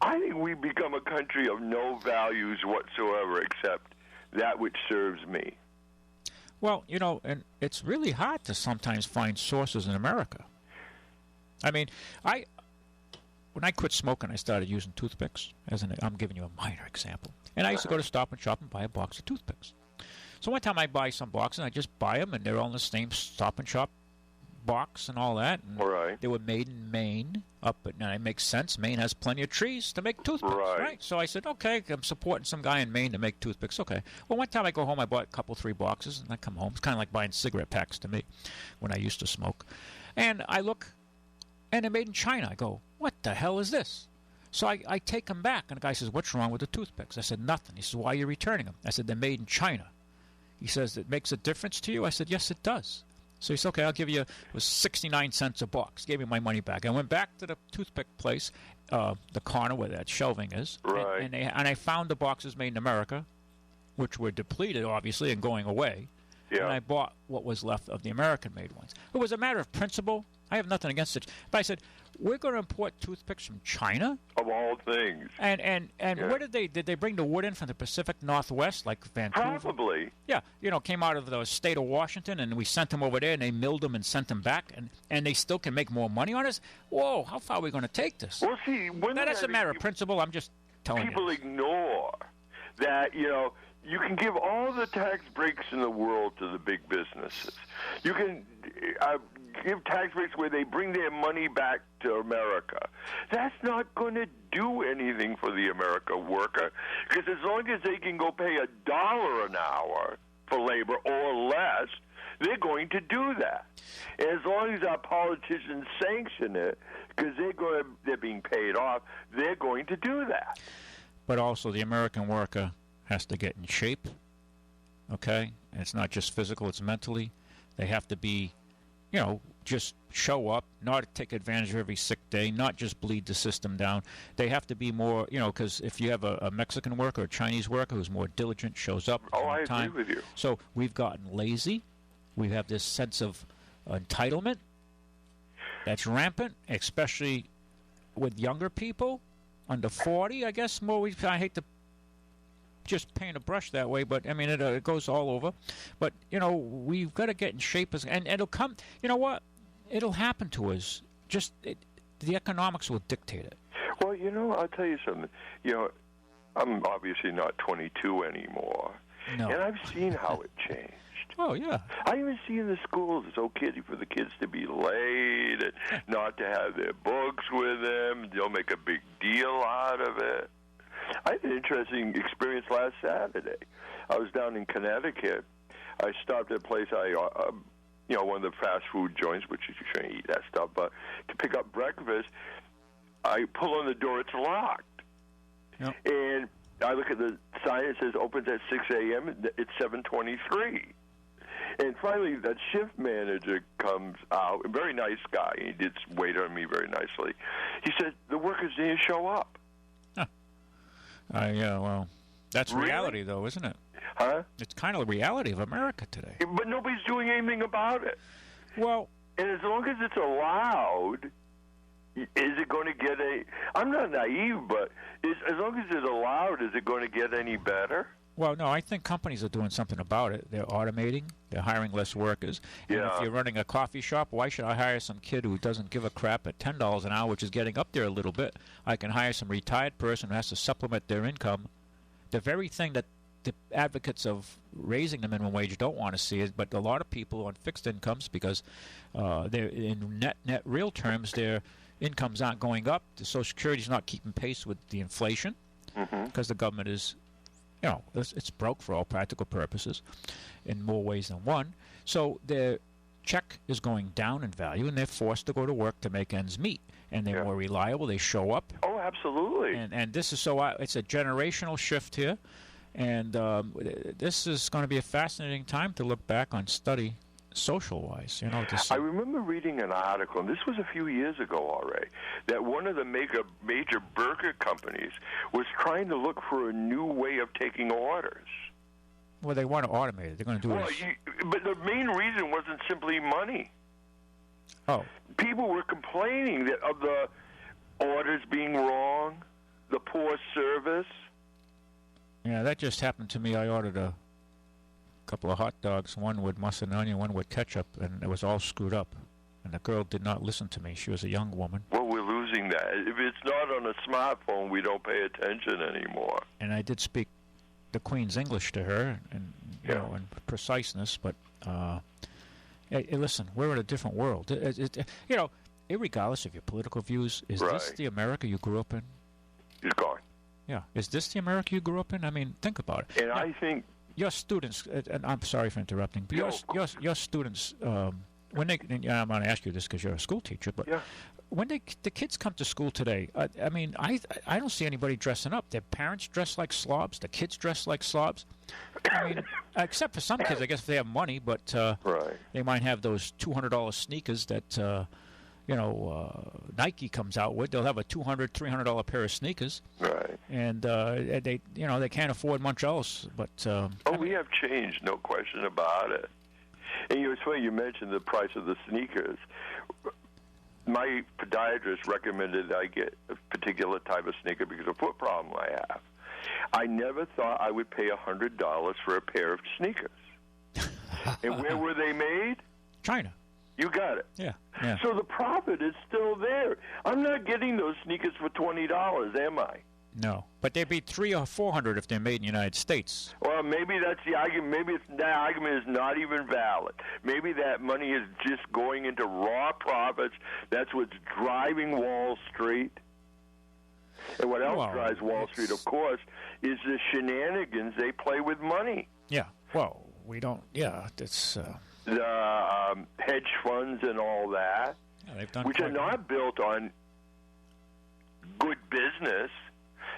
I think we become a country of no values whatsoever except that which serves me. well, and it's really hard to sometimes find sources in America. I mean, when I quit smoking, I started using toothpicks. I'm giving you a minor example. And I used to go to Stop and Shop and buy a box of toothpicks. So one time I buy some boxes, and I just buy them, and they're all in the same Stop and Shop box and all that. And All right. they were made in Maine. And it makes sense. Maine has plenty of trees to make toothpicks, Right. So I said, okay, I'm supporting some guy in Maine to make toothpicks. Okay. Well, one time I go home, I bought a couple, 3 boxes, and I come home. It's kind of like buying cigarette packs to me when I used to smoke. And I look, and they're made in China. I go, what the hell is this? So I take them back, and the guy says, what's wrong with the toothpicks? I said, nothing. He says, why are you returning them? I said, they're made in China. He says, it makes a difference to you? I said, yes, it does. So he said, okay, I'll give you, it was 69 cents a box. Gave me my money back. I went back to the toothpick place, the corner where that shelving is. Right. And I found the boxes made in America, which were depleted, obviously, and going away. Yeah. And I bought what was left of the American-made ones. It was a matter of principle. I have nothing against it. But I said, we're going to import toothpicks from China? Of all things. And Yeah. where did they bring the wood in from the Pacific Northwest, like Vancouver? Probably. Yeah, came out of the state of Washington, and we sent them over there, and they milled them and sent them back, and they still can make more money on us? Whoa, how far are we going to take this? Well, see, That's a matter of principle. I'm just telling people you. ignore that, you can give all the tax breaks in the world to the big businesses. You can give tax breaks where they bring their money back to America. That's not going to do anything for the American worker, because as long as they can go pay $1 an hour for labor or less, they're going to do that. And as long as our politicians sanction it, because they're being paid off, they're going to do that. But also, the American worker has to get in shape, okay? And it's not just physical, it's mentally. They have to be, just show up, not take advantage of every sick day, not just bleed the system down. They have to be more, because if you have a Mexican worker or a Chinese worker who's more diligent, shows up on time. Agree with you. So we've gotten lazy. We have this sense of entitlement that's rampant, especially with younger people, under 40, I guess. I hate to just paint a brush that way, but I mean it goes all over. But we've got to get in shape, and it'll come. You know what? It'll happen to us. The economics will dictate it. Well, I'll tell you something. I'm obviously not 22 anymore, No. and I've seen how it changed. Oh yeah. I even see in the schools it's okay for the kids to be late and not to have their books with them. They'll make a big deal out of it. I had an interesting experience last Saturday. I was down in Connecticut. I stopped at a place one of the fast food joints, which you shouldn't eat that stuff, but to pick up breakfast, I pull on the door, it's locked. Yep. And I look at the sign, it says opens at 6 a.m., it's 7:23. And finally, that shift manager comes out, a very nice guy, and he did wait on me very nicely. He said, the workers didn't show up. Yeah, well, that's Really? reality, though, isn't it? Huh? It's kind of the reality of America today. But nobody's doing anything about it. Well, And as long as it's allowed, is it going to get I'm not naive, but as long as it's allowed, is it going to get any better? Well, no, I think companies are doing something about it. They're automating. They're hiring less workers. And if you're running a coffee shop, why should I hire some kid who doesn't give a crap at $10 an hour, which is getting up there a little bit? I can hire some retired person who has to supplement their income. The very thing that the advocates of raising the minimum wage don't want to see it, but a lot of people on fixed incomes, because they're in net real terms, their incomes aren't going up. The Social Security is not keeping pace with the inflation because the government is, it's broke for all practical purposes in more ways than one. So their check is going down in value, and they're forced to go to work to make ends meet. And they're more reliable. They show up. Oh, absolutely. And this is it's a generational shift here. And this is going to be a fascinating time to look back on study social-wise. I remember reading an article, and this was a few years ago already, that one of the major burger companies was trying to look for a new way of taking orders. Well, they want to automate it. They're going to do it. But the main reason wasn't simply money. Oh. People were complaining of the orders being wrong, the poor service. Yeah, that just happened to me. I ordered a couple of hot dogs, one with mustard and onion, one with ketchup, and it was all screwed up. And the girl did not listen to me. She was a young woman. Well, we're losing that. If it's not on a smartphone, we don't pay attention anymore. And I did speak the Queen's English to her, and and preciseness, but hey, listen, we're in a different world. Irregardless of your political views, is this the America you grew up in? It's gone. Yeah. Is this the America you grew up in? I mean, think about it. And I think your students, and I'm sorry for interrupting, but your students, when they, and I'm going to ask you this because you're a school teacher, but when the kids come to school today, I mean, I don't see anybody dressing up. Their parents dress like slobs. The kids dress like slobs. I mean, except for some kids, I guess, if they have money, but they might have those $200 sneakers that Nike comes out with. They'll have a $200, $300 pair of sneakers, and they can't afford much else. But we have changed, no question about it. And it's funny you mentioned the price of the sneakers. My podiatrist recommended I get a particular type of sneaker because of a foot problem I have. I never thought I would pay $100 for a pair of sneakers. And where were they made? China. You got it. Yeah. So the profit is still there. I'm not getting those sneakers for $20, am I? No, but they'd be $300 or $400 if they're made in the United States. Well, maybe that's the argument. Maybe that argument is not even valid. Maybe that money is just going into raw profits. That's what's driving Wall Street. And what else drives Wall Street, of course, is the shenanigans they play with money. Yeah. Well, we don't. Yeah, that's. The hedge funds and all that, which are not built on good business,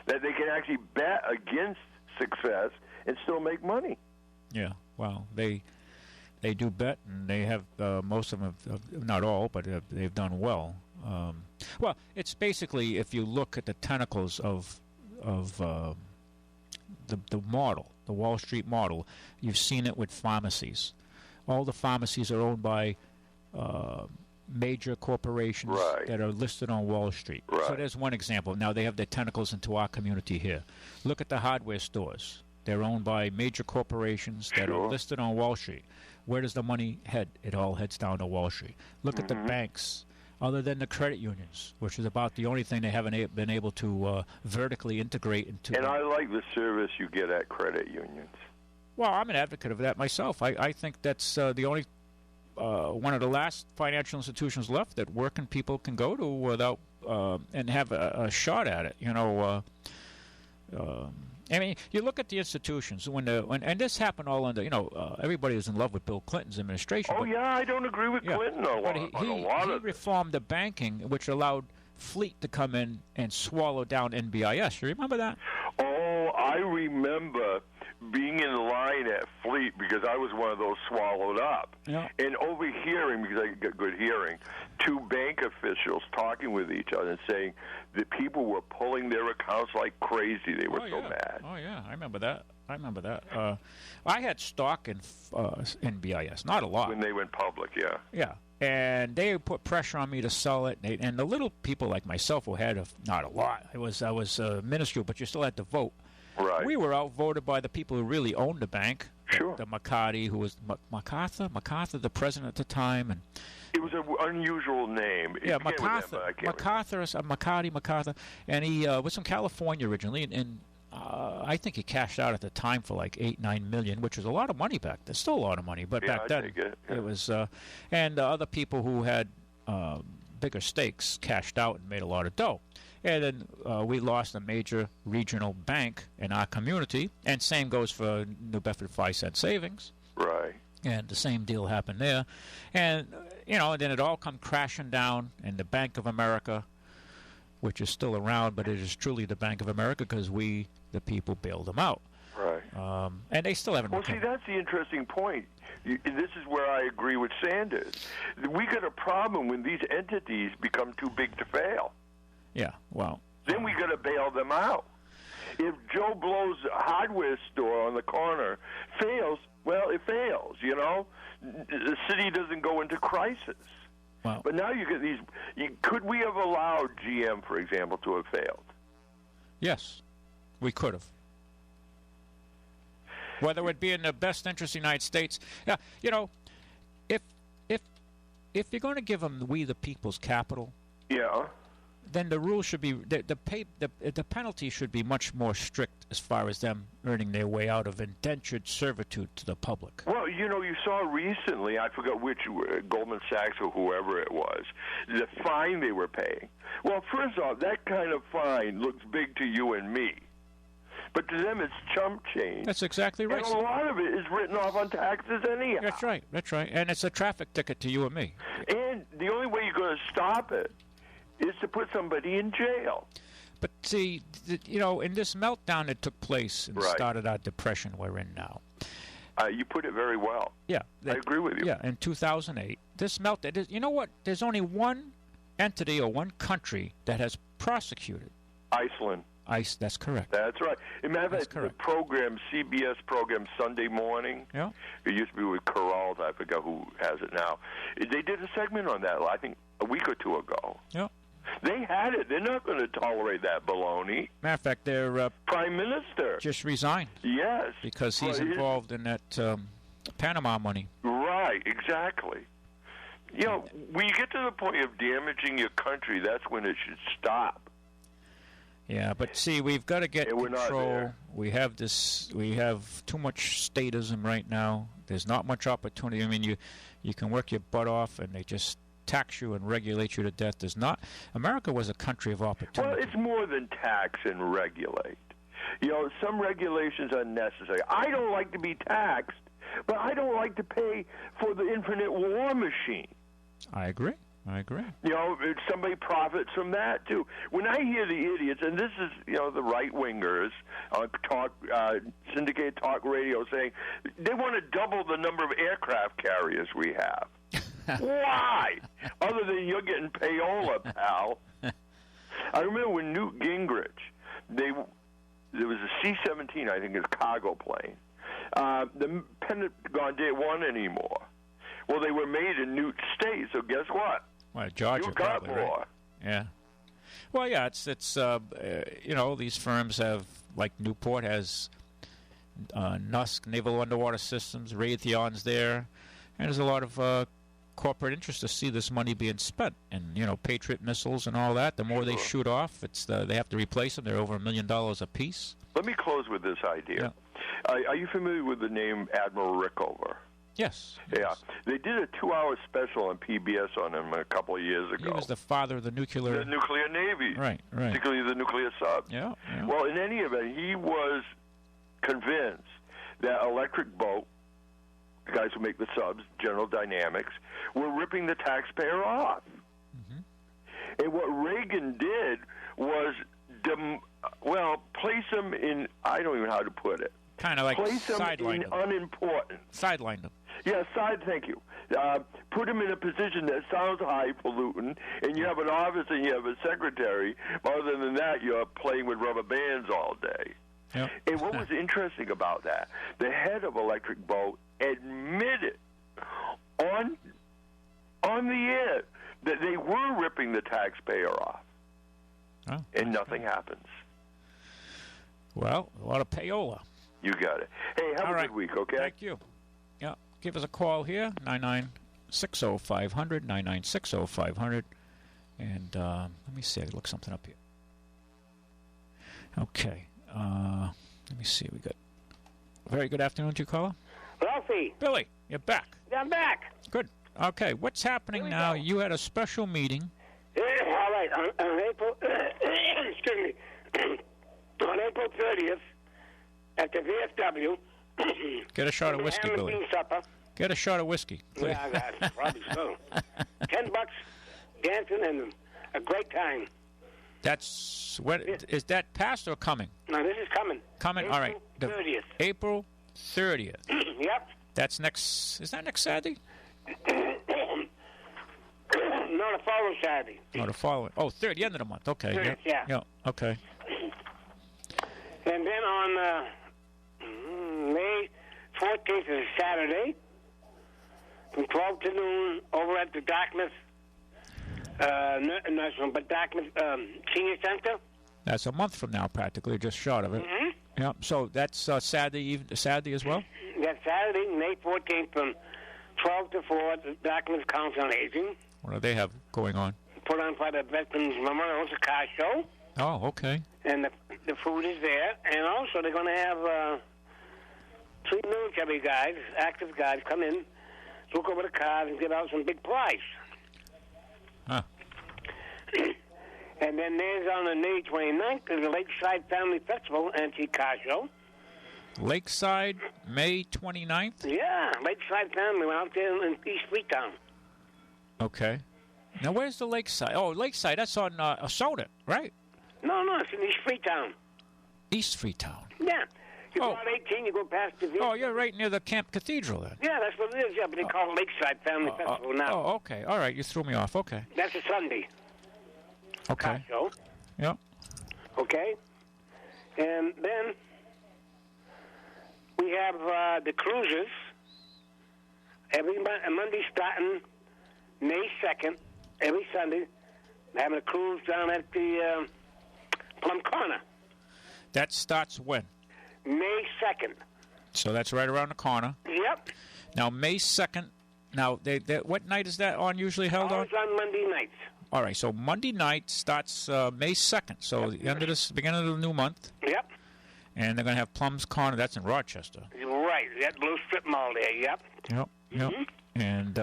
that they can actually bet against success and still make money. Yeah, well, they do bet, and they have most of them, not all, but they've done well. Well, it's basically, if you look at the tentacles of the model, the Wall Street model, you've seen it with pharmacies. All the pharmacies are owned by major corporations that are listed on Wall Street. So there's one example. Now they have their tentacles into our community here. Look at the hardware stores. They're owned by major corporations that are listed on Wall Street. Where does the money head? It all heads down to Wall Street. Look at the banks, other than the credit unions, which is about the only thing they haven't been able to vertically integrate into. And I like the service you get at credit unions. Well, I'm an advocate of that myself. I think that's the only one of the last financial institutions left that working people can go to without and have a shot at it. I mean, you look at the institutions when this happened all under everybody was in love with Bill Clinton's administration. Oh yeah, I don't agree with Clinton a lot. He reformed the banking, which allowed Fleet to come in and swallow down NBIS. You remember that? Oh, I remember being in line at Fleet because I was one of those swallowed up. Yeah. And overhearing, because I got good hearing, two bank officials talking with each other and saying that people were pulling their accounts like crazy. They were so mad. Oh, yeah. I remember that. I had stock in NBIS. Not a lot. When they went public, yeah. Yeah. And they put pressure on me to sell it. And the little people like myself who had not a lot. I was minuscule, but you still had to vote. Right. We were outvoted by the people who really owned the bank. Sure. The McCarty, who was MacArthur, the president at the time, and it was an unusual name. Yeah, MacArthur, and he was from California originally, and I think he cashed out at the time for like $8-9 million, which was a lot of money back then. Still a lot of money, but back then it was. And other people who had bigger stakes cashed out and made a lot of dough. And then we lost a major regional bank in our community, and same goes for New Bedford 5-cent savings. Right. And the same deal happened there. And, then it all come crashing down, and the Bank of America, which is still around, but it is truly the Bank of America because we, the people, bailed them out. Right. And they still haven't... Well, see, that's the interesting point. This is where I agree with Sanders. We got a problem when these entities become too big to fail. Yeah, well... Then we got to bail them out. If Joe Blow's hardware store on the corner fails, well, it fails, The city doesn't go into crisis. Wow. But now you get these... could we have allowed GM, for example, to have failed? Yes, we could have. Whether it would be in the best interest of the United States... Yeah, if you're going to give them we the people's capital... Yeah. Then the rule should be the penalty should be much more strict as far as them earning their way out of indentured servitude to the public. Well, you saw recently, I forgot which, Goldman Sachs or whoever it was, the fine they were paying. Well, first off, that kind of fine looks big to you and me. But to them, it's chump change. That's exactly right. And a lot of it is written off on taxes anyhow. That's right. And it's a traffic ticket to you and me. And the only way you're going to stop it is to put somebody in jail. But see, in this meltdown that took place and started our depression we're in now. You put it very well. Yeah. I agree with you. Yeah, in 2008, this meltdown, you know what? There's only one entity or one country that has prosecuted. Iceland. That's correct. That's right. As a matter of fact, the program, CBS program Sunday Morning, yeah. It used to be with Corrals, I forgot who has it now. They did a segment on that, I think, a week or two ago. Yeah. They had it. They're not going to tolerate that baloney. Matter of fact, their Prime Minister just resigned. Yes. Because he's involved in that Panama money. Right, exactly. When you get to the point of damaging your country, that's when it should stop. Yeah, but see, we've got to get control. We have too much statism right now. There's not much opportunity. I mean, you can work your butt off, and they just tax you and regulate you to death. America was a country of opportunity. Well, it's more than tax and regulate. Some regulations are necessary. I don't like to be taxed, but I don't like to pay for the infinite war machine. I agree. If somebody profits from that too. When I hear the idiots, and this is the right wingers on syndicated talk radio saying they want to double the number of aircraft carriers we have. Why? Other than you're getting payola, pal. I remember when Newt Gingrich, there was a C-17, I think, a cargo plane. The Pentagon didn't want anymore. Well, they were made in Newt State, so guess what? Well, Georgia, you got probably, more. Right? Yeah. Well, yeah, it's these firms have, like Newport has NUSC, Naval Underwater Systems, Raytheon's there, and there's a lot of corporate interest to see this money being spent. And, Patriot missiles and all that, the more they shoot off, they have to replace them. They're over $1 million a piece. Let me close with this idea. Yeah. Are you familiar with the name Admiral Rickover? Yes. Yeah. They did a 2-hour special on PBS on him a couple of years ago. He was the father of the nuclear Navy. Right. Particularly the nuclear subs. Yeah. Well, in any event, he was convinced that Electric Boat, the guys who make the subs, General Dynamics, were ripping the taxpayer off. Mm-hmm. And what Reagan did was, place them in, I don't even know how to put it. Kind of like sideline them. Unimportant. Sideline them. Yeah, thank you. Put them in a position that sounds highfalutin, and you have an office and you have a secretary. Other than that, you're playing with rubber bands all day. Yep. And what was interesting about that, the head of Electric Boat admitted on the air that they were ripping the taxpayer off. Oh, and nothing happens. Well, a lot of payola. You got it. Hey, have a good week, okay? Thank you. Yeah, give us a call here, 9960500, 9960500. And let me see, I look something up here. Okay, let me see, we got... Very good afternoon to you, caller. Ralphie. Billy, you're back. I'm back. Good. Okay, what's happening now? You had a special meeting. All right, on April... excuse me. On April 30th, at the VFW... Get a shot of whiskey, Billy. Bean supper. Get a shot of whiskey. Yeah, I got it. Probably so. $10, dancing, and a great time. That's... Is that past or coming? No, this is coming. Coming? April All right. 30th. April 30th. Yep. That's next... Is that next Saturday? No, the following Saturday. No, the following. Oh, third, the end of the month. Okay. Third, yeah. Yeah, okay. And then on May 14th is a Saturday, from 12 to noon, over at the Dartmouth, Dartmouth Senior Center. That's a month from now, practically, just short of it. Mm-hmm. Yeah. So that's Saturday as well? That's Saturday, May 14th, from 12 to 4 at the Dartmouth Council on Aging. What do they have going on? Put on by the Veterans Memorial. It's a car show. Oh, okay. And the food is there. And also they're going to have 3 military guys, active guys, come in, look over the cars, and give out some big prize. Huh. And then there's on the May 29th, there's the Lakeside Family Festival Antique Car Show. Lakeside, May 29th? Yeah, Lakeside Family went out there in East Freetown. Okay. Now, where's the Lakeside? Oh, Lakeside, that's on Assoda, right? No, it's in East Freetown. East Freetown? Yeah. You go on 18, you go past the... Oh, you're right near the Camp Cathedral, then. Yeah, that's what it is, yeah, but they call it Lakeside Family Festival now. Oh, okay. All right, you threw me off. Okay. That's a Sunday. Okay. Car show. Yep. Okay. And then we have the cruises every Monday starting May 2nd, every Sunday, having a cruise down at the Plum Corner. That starts when? May 2nd. So that's right around the corner. Yep. Now, May 2nd. Now, what night is that usually held on? It's on Monday nights. All right, so Monday night starts May 2nd, so the end of this, beginning of the new month. Yep. And they're going to have Plum's Corner. That's in Rochester. Right. That blue strip mall there, yep. Yep. And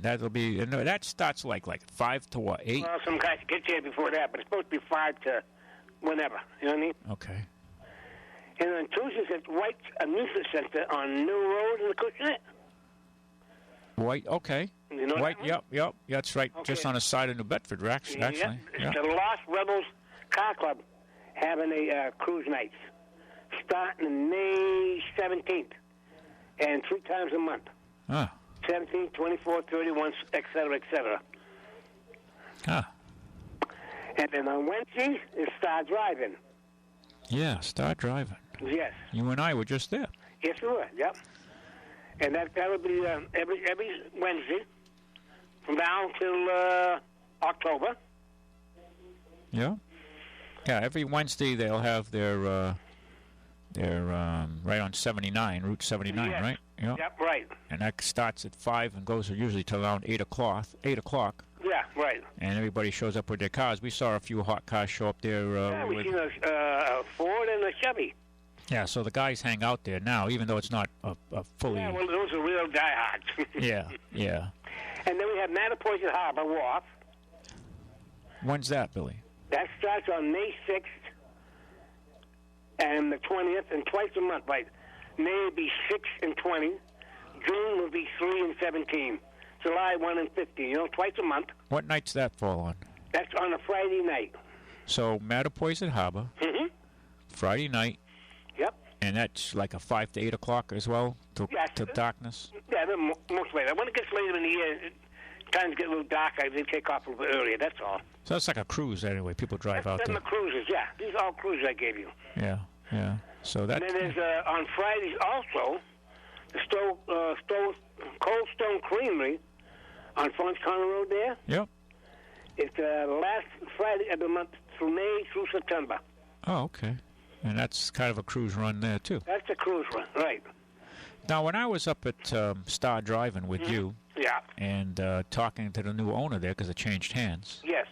that'll be, that starts like 5 to what, 8? Well, some guys get there before that, but it's supposed to be 5 to whenever. You know what I mean? Okay. And on Tuesdays at White's Amusement Center on New Road in the Cushnet. White, okay. You know White, that one? yep. That's right, Okay. just on the side of New Bedford, actually. Yep. It's the Lost Rebels Car Club having a cruise nights starting May 17th and 3 times a month. 17, 24, 31, et cetera, et cetera. And then on Wednesdays, it's Star Driving. Yeah, Star Driving. Yes. You and I were just there. Yes, we were, yep. And that'll be every Wednesday from now till October. Yeah. Yeah, every Wednesday they'll have their right on 79, Route 79, Yes. right? Yep, right. And that starts at 5 and goes usually till around 8 o'clock. Yeah, right. And everybody shows up with their cars. We saw a few hot cars show up there. We seen a Ford and a Chevy. Yeah, so the guys hang out there now, even though it's not a fully... Yeah, well, those are real diehards. Yeah. And then we have Mattapoisett Harbor Wharf. When's that, Billy? That starts on May 6th and the 20th, and twice a month. Right? May will be 6 and 20. June will be 3 and 17. July 1 and 15. Twice a month. What night's that fall on? That's on a Friday night. So Mattapoisett Harbor, Friday night. Yep. And that's like a 5 to 8 o'clock as well, to darkness? Yeah, most later. When it gets later in the year, times get a little darker. They take off a little bit earlier, that's all. So it's like a cruise anyway. People drive out there. The cruises, yeah. These are all cruises I gave you. Yeah. So that. And then there's on Fridays also the Cold Stone Creamery on Fons Corner Road there. Yep. It's the last Friday of the month through May through September. Oh, okay. And that's kind of a cruise run there, too. That's a cruise run, right. Now, when I was up at Star Driving with you Yeah. and talking to the new owner there, because it changed hands, Yes.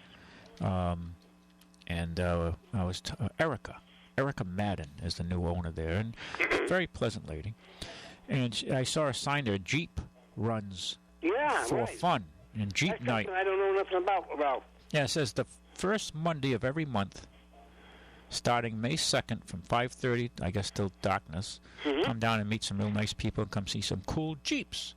and I was Erica Madden is the new owner there, and very pleasant lady. And I saw a sign there, Jeep runs Yeah, for right. fun, and Jeep That's night. something I don't know nothing about. Yeah, it says the first Monday of every month, starting May 2nd from 5:30, I guess, till darkness. Come down and meet some real nice people and come see some cool Jeeps.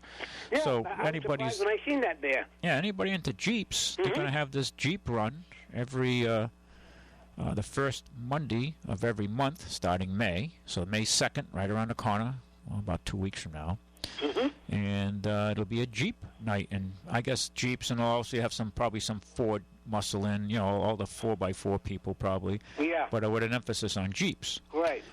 Yeah, So I was anybody's surprised when I seen that there. yeah, anybody into Jeeps, they're going to have this Jeep run every the first Monday of every month, starting May. So May 2nd, right around the corner, well, about 2 weeks from now. And it'll be a Jeep night, and I guess Jeeps, and also you have probably some Ford muscle in, all the 4x4 people probably. Yeah. But with an emphasis on Jeeps. Right.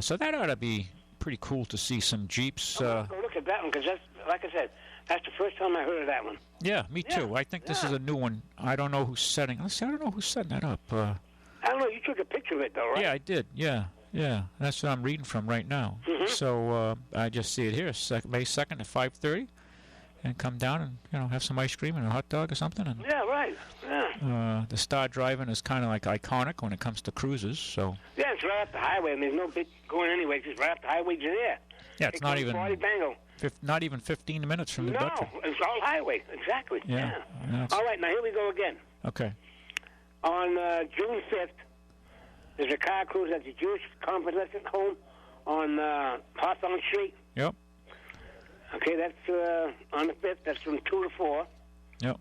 So that ought to be pretty cool to see some Jeeps. Go look at that one, because that's, like I said, that's the first time I heard of that one. Yeah, me too. Yeah, I think this is a new one. I don't know who's setting. Let's see, I don't know who's setting that up. I don't know, you took a picture of it, though, right? Yeah, I did. Yeah. That's what I'm reading from right now. So I just see it here, May 2nd at 5:30, and come down and have some ice cream and a hot dog or something. And Yeah, right. Yeah. the Star Driving is kind of like iconic when it comes to cruises. So Yeah, it's right up the highway, and there's no big going anyway. It's just right up the highway to there. yeah, it's not even 40 Bango. not even 15 minutes from New No, Bedford. it's all highway. Exactly. Yeah. All right, now here we go again. Okay. On June 5th, there's a car cruise at the Jewish Convalescent Home on Hawthorne Street. Yep. Okay, that's on the 5th. That's from 2 to 4. Yep.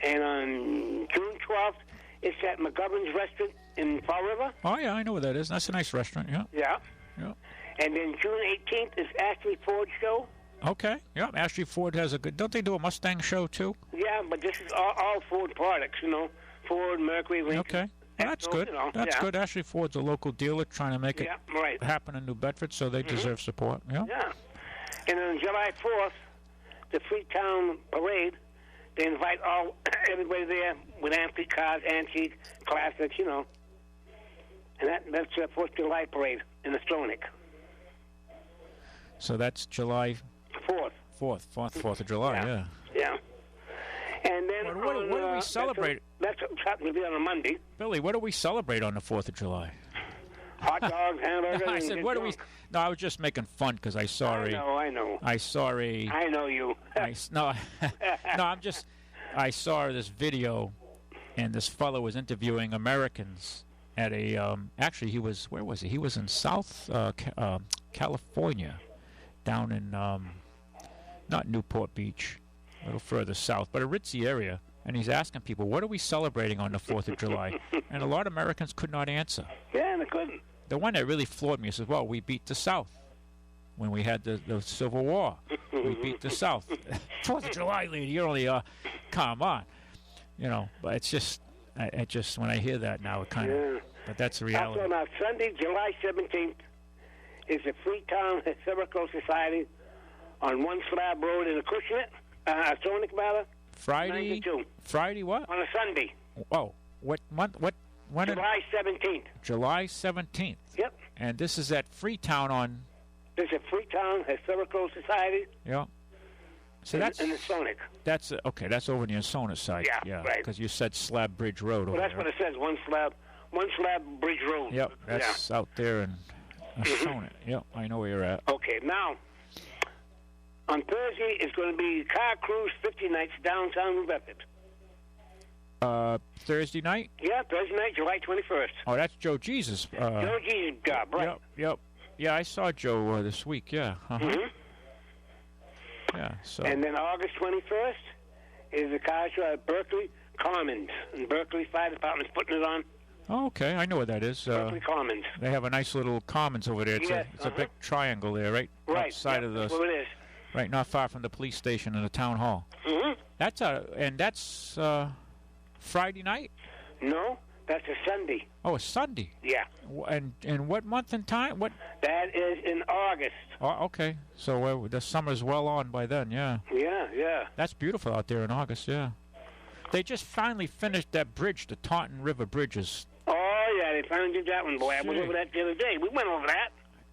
And on June 12th, it's at McGovern's Restaurant in Fall River. Oh yeah, I know where that is. That's a nice restaurant. Yeah. Yeah. Yeah. And then June 18th is Ashley Ford Show. Okay. Yeah. Ashley Ford has a good. Don't they do a Mustang show too? Yeah, but this is all Ford products, Ford, Mercury, Lincoln. Okay. Well, that's good. That's good. Ashley Ford's a local dealer trying to make it right. happen in New Bedford, so they deserve support. Yeah. Yeah. And on July 4th, the Freetown Parade, they invite everybody there with antique cars, antique classics, And that's the 4th of July Parade in the Stonic. So that's July 4th. 4th of July. Yeah. Yeah. And then What do we celebrate? That's happened to be on a Monday. Billy, what do we celebrate on the 4th of July? Hot dogs, hamburgers. I said, what do we? No, I was just making fun because I saw I know. I saw a. I know you. No, I saw this video, and this fellow was interviewing Americans at a. Actually, where was he? He was in South California, down in not Newport Beach, a little further south, but a ritzy area. And he's asking people, what are we celebrating on the 4th of July? And a lot of Americans could not answer. Yeah, they couldn't. The one that really floored me says, well, we beat the South when we had the Civil War. We beat the South. 4th of July, lady, you're only, come on. But it's just, when I hear that now, it kind of, but that's the reality. Also, now, Sunday, July 17th, is the Freetown Historical Society on One Slab Road in Acushnet, Stonic, rather. Friday what? On a Sunday. Oh, what month? When? July 17th. July 17th. Yep. And this is at Freetown on... There's a Freetown Historical Society. Yeah. So that's... In the Sonic. That's, okay, that's over near Sona side. Yeah, right. Because you said Slab Bridge Road over that's there. what it says, One Slab Bridge Road. Yep, that's out there in Sona. Yep, I know where you're at. Okay, now... On Thursday, it's going to be Car Cruise 50 nights downtown New Bedford. Thursday night? Yeah, Thursday night, July 21st. Oh, that's Joe Jesus. Joe Jesus job, right? Yep. Yeah, I saw Joe this week, yeah. Yeah, so... And then August 21st is the car show at Berkeley Commons. And Berkeley Fire Department's putting it on. Oh, okay, I know what that is. Berkeley Commons. They have a nice little commons over there. It's a big triangle there, right? Outside of the... That's what it is. Right, not far from the police station and the town hall. That's Friday night? No, that's a Sunday. Oh, a Sunday. Yeah. And what month and time? What? That is in August. Oh, okay. So the summer's well on by then. Yeah. Yeah. That's beautiful out there in August. Yeah. They just finally finished that bridge, the Taunton River bridges. Oh yeah, they finally did that one, boy. I was Gee. over that the other day. We went over that.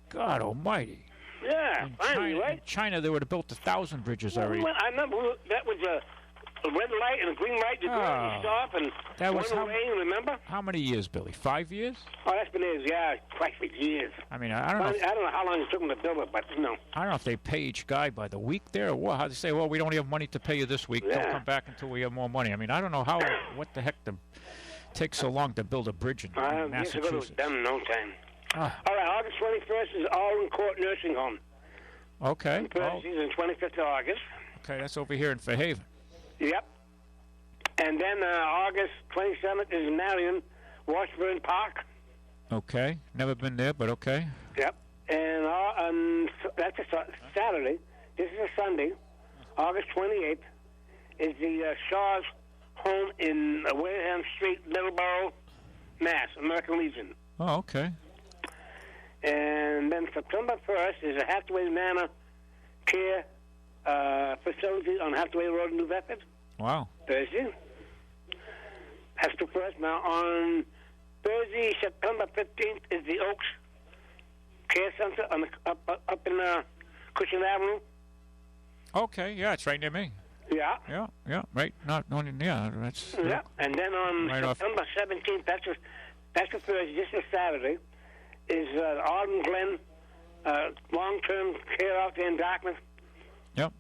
God almighty. Yeah, finally, In right? China, they would have built 1,000 bridges Well, already. I remember that was a red light and a green light. You go and stop and That was one rain, remember? How many years, Billy? 5 years? Oh, that's been years, yeah, quite 6 years. I mean, I don't know. I don't know how long it took them to build it, but, you know. I don't know if they pay each guy by the week there or what. How they say, well, we don't have money to pay you this week. Yeah. Don't come back until we have more money. I mean, I don't know what the heck takes so long to build a bridge in I guess Massachusetts. it was done in no time. Ah. All right, August 21st is Alden Court Nursing Home. Okay. Parentheses on 25th of August. Okay, that's over here in Fairhaven. Yep. And then August 27th is Marion, Washburn Park. Okay. Never been there, but okay. Yep. And that's a Saturday. This is a Sunday. August 28th is the Shaw's home in Wareham Street, Middleborough, Mass, American Legion. Oh, okay. And then September 1st is a Hathaway Manor Care facility on Hathaway Road in New Bedford. Wow. Thursday. That's the first. Now, on Thursday, September 15th, is the Oaks Care Center on up in Cushing Avenue. Okay, yeah, it's right near me. Yeah. Yeah, right. Not on, yeah, that's. Yeah. And then on Right off. September 17th, that's the Thursday, this is Saturday, is Arden Glen long-term care out there in Dartmouth. Yep.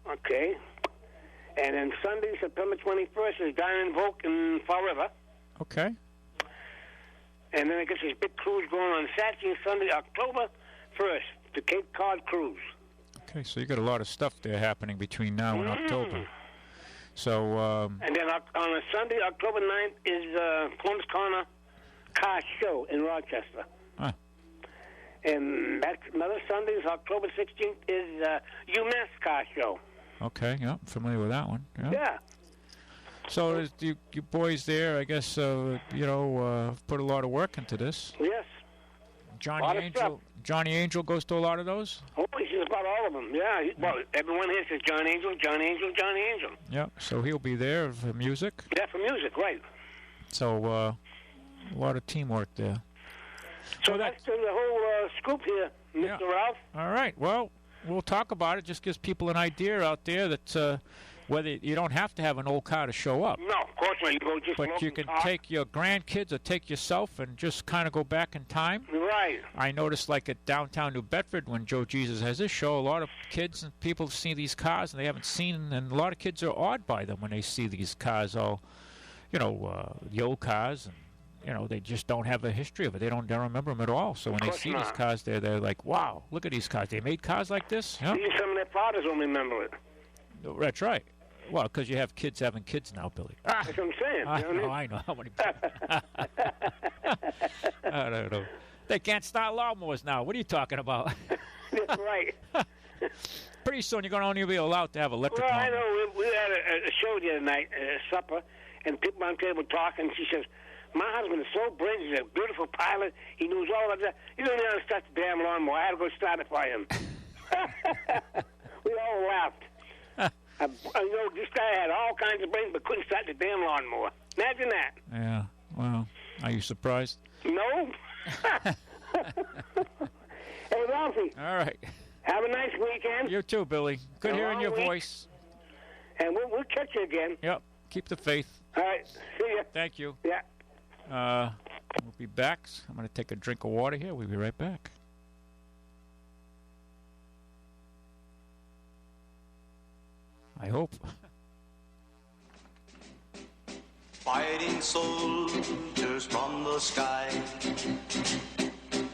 Okay. And then Sunday, September 21st, is Diamond Vogue in Fall River. Okay. And then I guess this big cruise going on Saturday and Sunday, October 1st, the Cape Cod Cruise. Okay, so you got a lot of stuff there happening between now and October. So. And then on a Sunday, October 9th, is Plum's Corner Car Show in Rochester. Huh. And that's another Sunday, is October 16th, is UMass Car Show. Okay, yeah, I'm familiar with that one. Yeah. Yeah. So you boys there, I guess, put a lot of work into this. Yes. Lot of stuff. Johnny Angel goes to a lot of those? Oh, he's about all of them, yeah. Well, everyone here says John Angel, John Angel, John Angel. Yeah, so he'll be there for music. Yeah, for music, right. So a lot of teamwork there. So that's the whole scoop here, Mr. Ralph. All right, well, we'll talk about it. Just gives people an idea out there that whether you don't have to have an old car to show up. No, of course not. You go just But you can take your grandkids or take yourself and just kind of go back in time. Right. I noticed, like at downtown New Bedford, when Joe Jesus has this show, a lot of kids and people see these cars and they haven't seen, and a lot of kids are awed by them when they see these cars, all, the old cars, and they just don't have a history of it. They don't remember them at all. So when they see these cars, they're like, wow, look at these cars. They made cars like this. Yeah. Even some of their fathers don't remember it. That's right. Well, because you have kids having kids now, Billy. That's what I'm saying. I know how many people. I don't know. They can't start lawnmowers now. What are you talking about? That's right. Pretty soon you're going to only be allowed to have electric Well, lawnmowers. I know. We had a show the other night, supper, and people on the table talking. She says, my husband is so brilliant. He's a beautiful pilot. He knows all about that. He don't know how to start the damn lawnmower. I had to go start it for him. We all laughed. This guy had all kinds of brains, but couldn't start the damn lawnmower. Imagine that. Yeah. Well, are you surprised? No. Hey, Ralphie. All right. Have a nice weekend. You too, Billy. Good A hearing your long week. voice. And we'll catch you again. Yep. Keep the faith. All right. See ya. Thank you. Yeah. We'll be back. I'm going to take a drink of water here. We'll be right back. I hope. Fighting soldiers from the sky,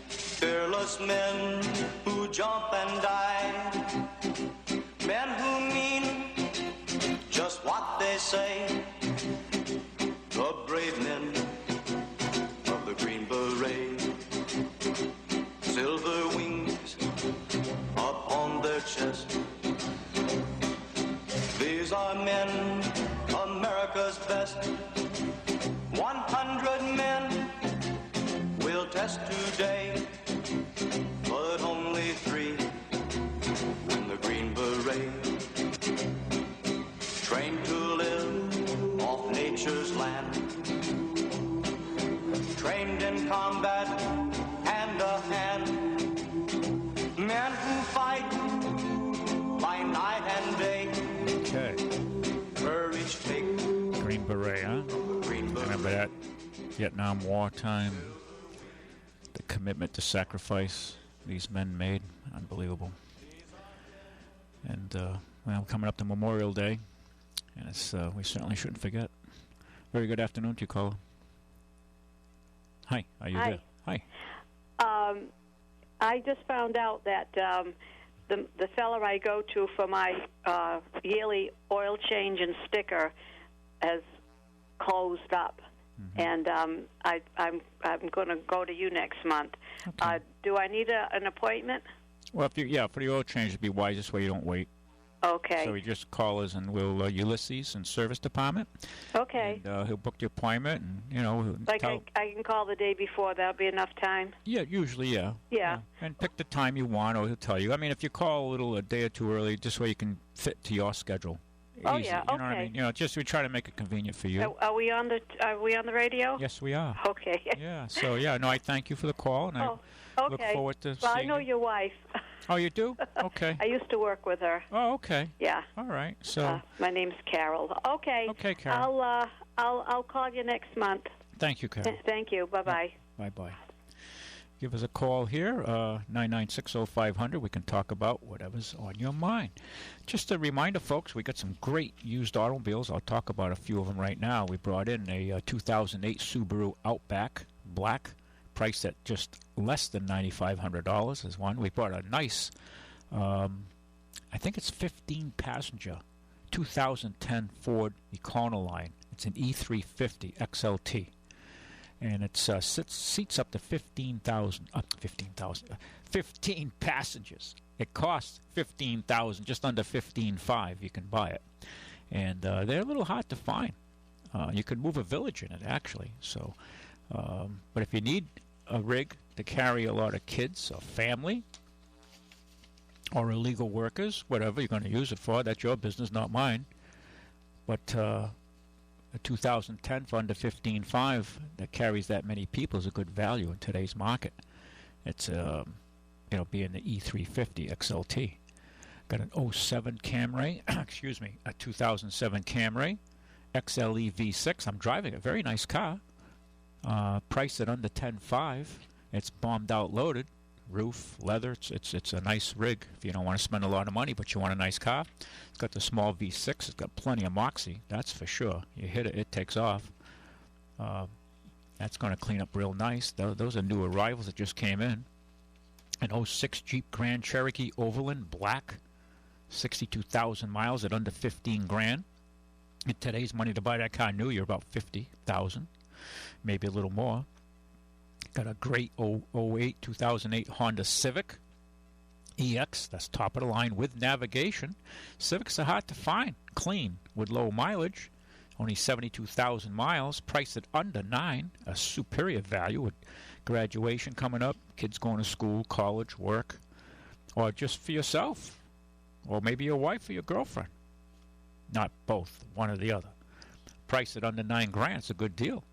fearless men who jump and die, men who mean just what they say, the brave men of the Green Beret, silver wings upon their chest. These are men, America's best. 100 men will test today, but only 3 in the Green Beret. Trained to live off nature's land, trained trained in combat, hand to hand. Men who fight by night and day. Okay. Courage take. Green Beret, huh? Green Beret. Remember that Vietnam War time? The commitment to sacrifice these men made. Unbelievable. And, well, coming up to Memorial Day, and it's we certainly shouldn't forget. Very good afternoon to you, caller. Hi, are you there? Hi. I just found out that the seller I go to for my yearly oil change and sticker has closed up, and I'm going to go to you next month. Okay. Do I need an appointment? Well, for the oil change, it'd be wise this way you don't wait. Okay. So you just call us, and we'll Ulysses and Service Department. Okay. And he'll book the appointment, and like I can call the day before. That'll be enough time. Yeah, usually, yeah. Yeah. And pick the time you want, or he'll tell you. I mean, if you call a day or two early, just so you can fit to your schedule. Oh Easy, yeah. You know what I mean? Just we try to make it convenient for you. Are we on the radio? Yes, we are. Okay. Yeah. So no, I thank you for the call, and I look forward to Well, I seeing know you. your wife. Oh, you do? Okay. I used to work with her. Oh, okay. Yeah. All right. So. My name's Carol. Okay. Okay, Carol. I'll call you next month. Thank you, Carol. Thank you. Bye-bye. Bye-bye. Give us a call here, 9960500. We can talk about whatever's on your mind. Just a reminder, folks, we got some great used automobiles. I'll talk about a few of them right now. We brought in a 2008 Subaru Outback Black, priced at just less than $9,500 is one. We brought a nice, I think it's 15-passenger, 2010 Ford Econoline. It's an E350 XLT. And it seats up to 15 passengers. It costs $15,000, just under $15,500. You can buy it, and they're a little hard to find. You could move a village in it, actually. So, but if you need a rig to carry a lot of kids or family or illegal workers, whatever you're going to use it for, that's your business, not mine. But a 2010 for under $15,500 that carries that many people is a good value in today's market. It's being the E350 XLT. Got an 07 Camry, excuse me, a 2007 Camry XLE V6. I'm driving a very nice car. Priced at under $10,500. It's bombed out loaded, roof, leather. It's a nice rig if you don't want to spend a lot of money, but you want a nice car. It's got the small V6. It's got plenty of moxie, that's for sure. You hit it, it takes off. That's going to clean up real nice. Those are new arrivals that just came in. An 06 Jeep Grand Cherokee Overland Black, 62,000 miles at under $15,000. In today's money to buy that car new, you're about $50,000, maybe a little more. Got a great 2008 Honda Civic EX, that's top of the line with navigation. Civics are hard to find, clean, with low mileage, only 72,000 miles, priced at under $9,000, a superior value with graduation coming up, kids going to school, college, work, or just for yourself, or maybe your wife or your girlfriend. Not both, one or the other. Priced at under $9,000, it's a good deal.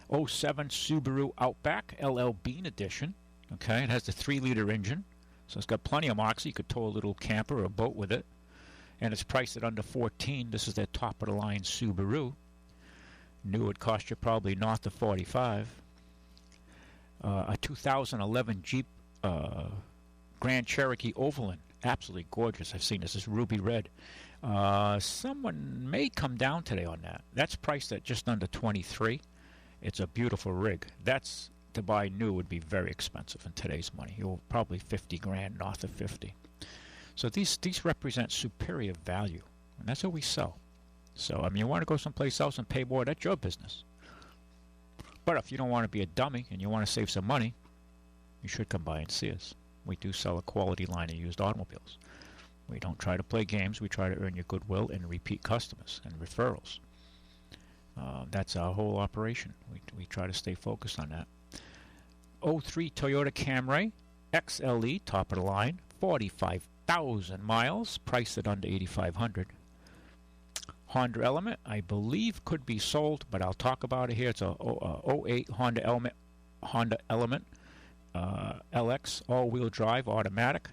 07 Subaru Outback LL Bean Edition. Okay, it has the 3-liter engine, so it's got plenty of moxie. You could tow a little camper or a boat with it, and it's priced at under $14,000. This is their top of the line Subaru. New would cost you probably north of $45,000. A 2011 Jeep Grand Cherokee Overland, absolutely gorgeous. I've seen this. It's ruby red. Someone may come down today on that. That's priced at just under $23,000. It's a beautiful rig. That's to buy new would be very expensive in today's money. You'll probably $50,000, north of $50,000. So these represent superior value, and that's what we sell. So I mean, you want to go someplace else and pay more, that's your business. But if you don't want to be a dummy and you want to save some money, you should come by and see us. We do sell a quality line of used automobiles. We don't try to play games. We try to earn your goodwill and repeat customers and referrals. That's our whole operation. We try to stay focused on that. 03 Toyota Camry XLE, top of the line, 45,000 miles, priced at under $8,500. Honda Element, I believe, could be sold, but I'll talk about it here. It's a 08 Honda Element Honda Element LX all-wheel drive automatic,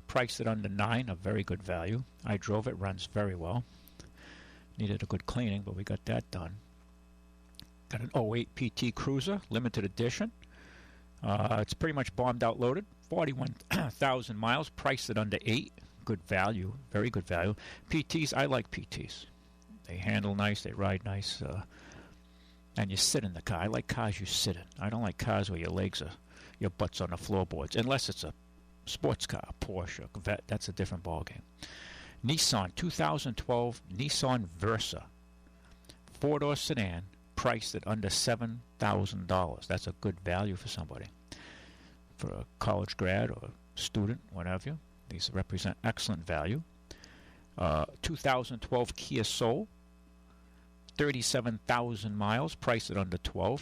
priced at under $9, a very good value. I drove it, runs very well. Needed a good cleaning, but we got that done. Got an '08 PT Cruiser, limited edition. It's pretty much bombed out loaded, 41,000 miles, priced at under $8. Good value, very good value. PTs, I like PTs. They handle nice, they ride nice, and you sit in the car. I like cars you sit in. I don't like cars where your butt's on the floorboards, unless it's a sports car, Porsche, Corvette. That's a different ballgame. Nissan 2012 Nissan Versa, four-door sedan, priced at under $7,000. That's a good value for somebody, for a college grad or student, whatever. These represent excellent value. 2012 Kia Soul, 37,000 miles, priced at under $12.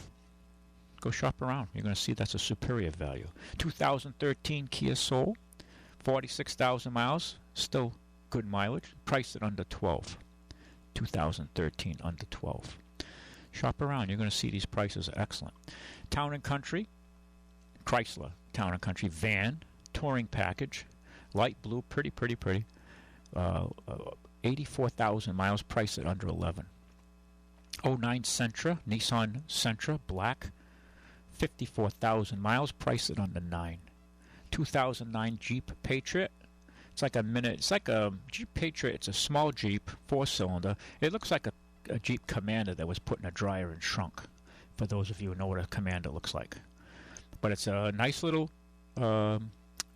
Go shop around. You're going to see that's a superior value. 2013 Kia Soul, 46,000 miles, still good mileage, priced at under $12. 2013 under $12. Shop around. You're going to see these prices are excellent. Town & Country, Chrysler Town & Country van, touring package, light blue, pretty. 84,000 miles, priced at under $11. '09 Sentra, Nissan Sentra, black, 54,000 miles, priced at under $9. 2009 Jeep Patriot. It's like a Jeep Patriot. It's a small Jeep, 4-cylinder. It looks like a Jeep Commander that was put in a dryer and shrunk, for those of you who know what a Commander looks like. But it's a nice little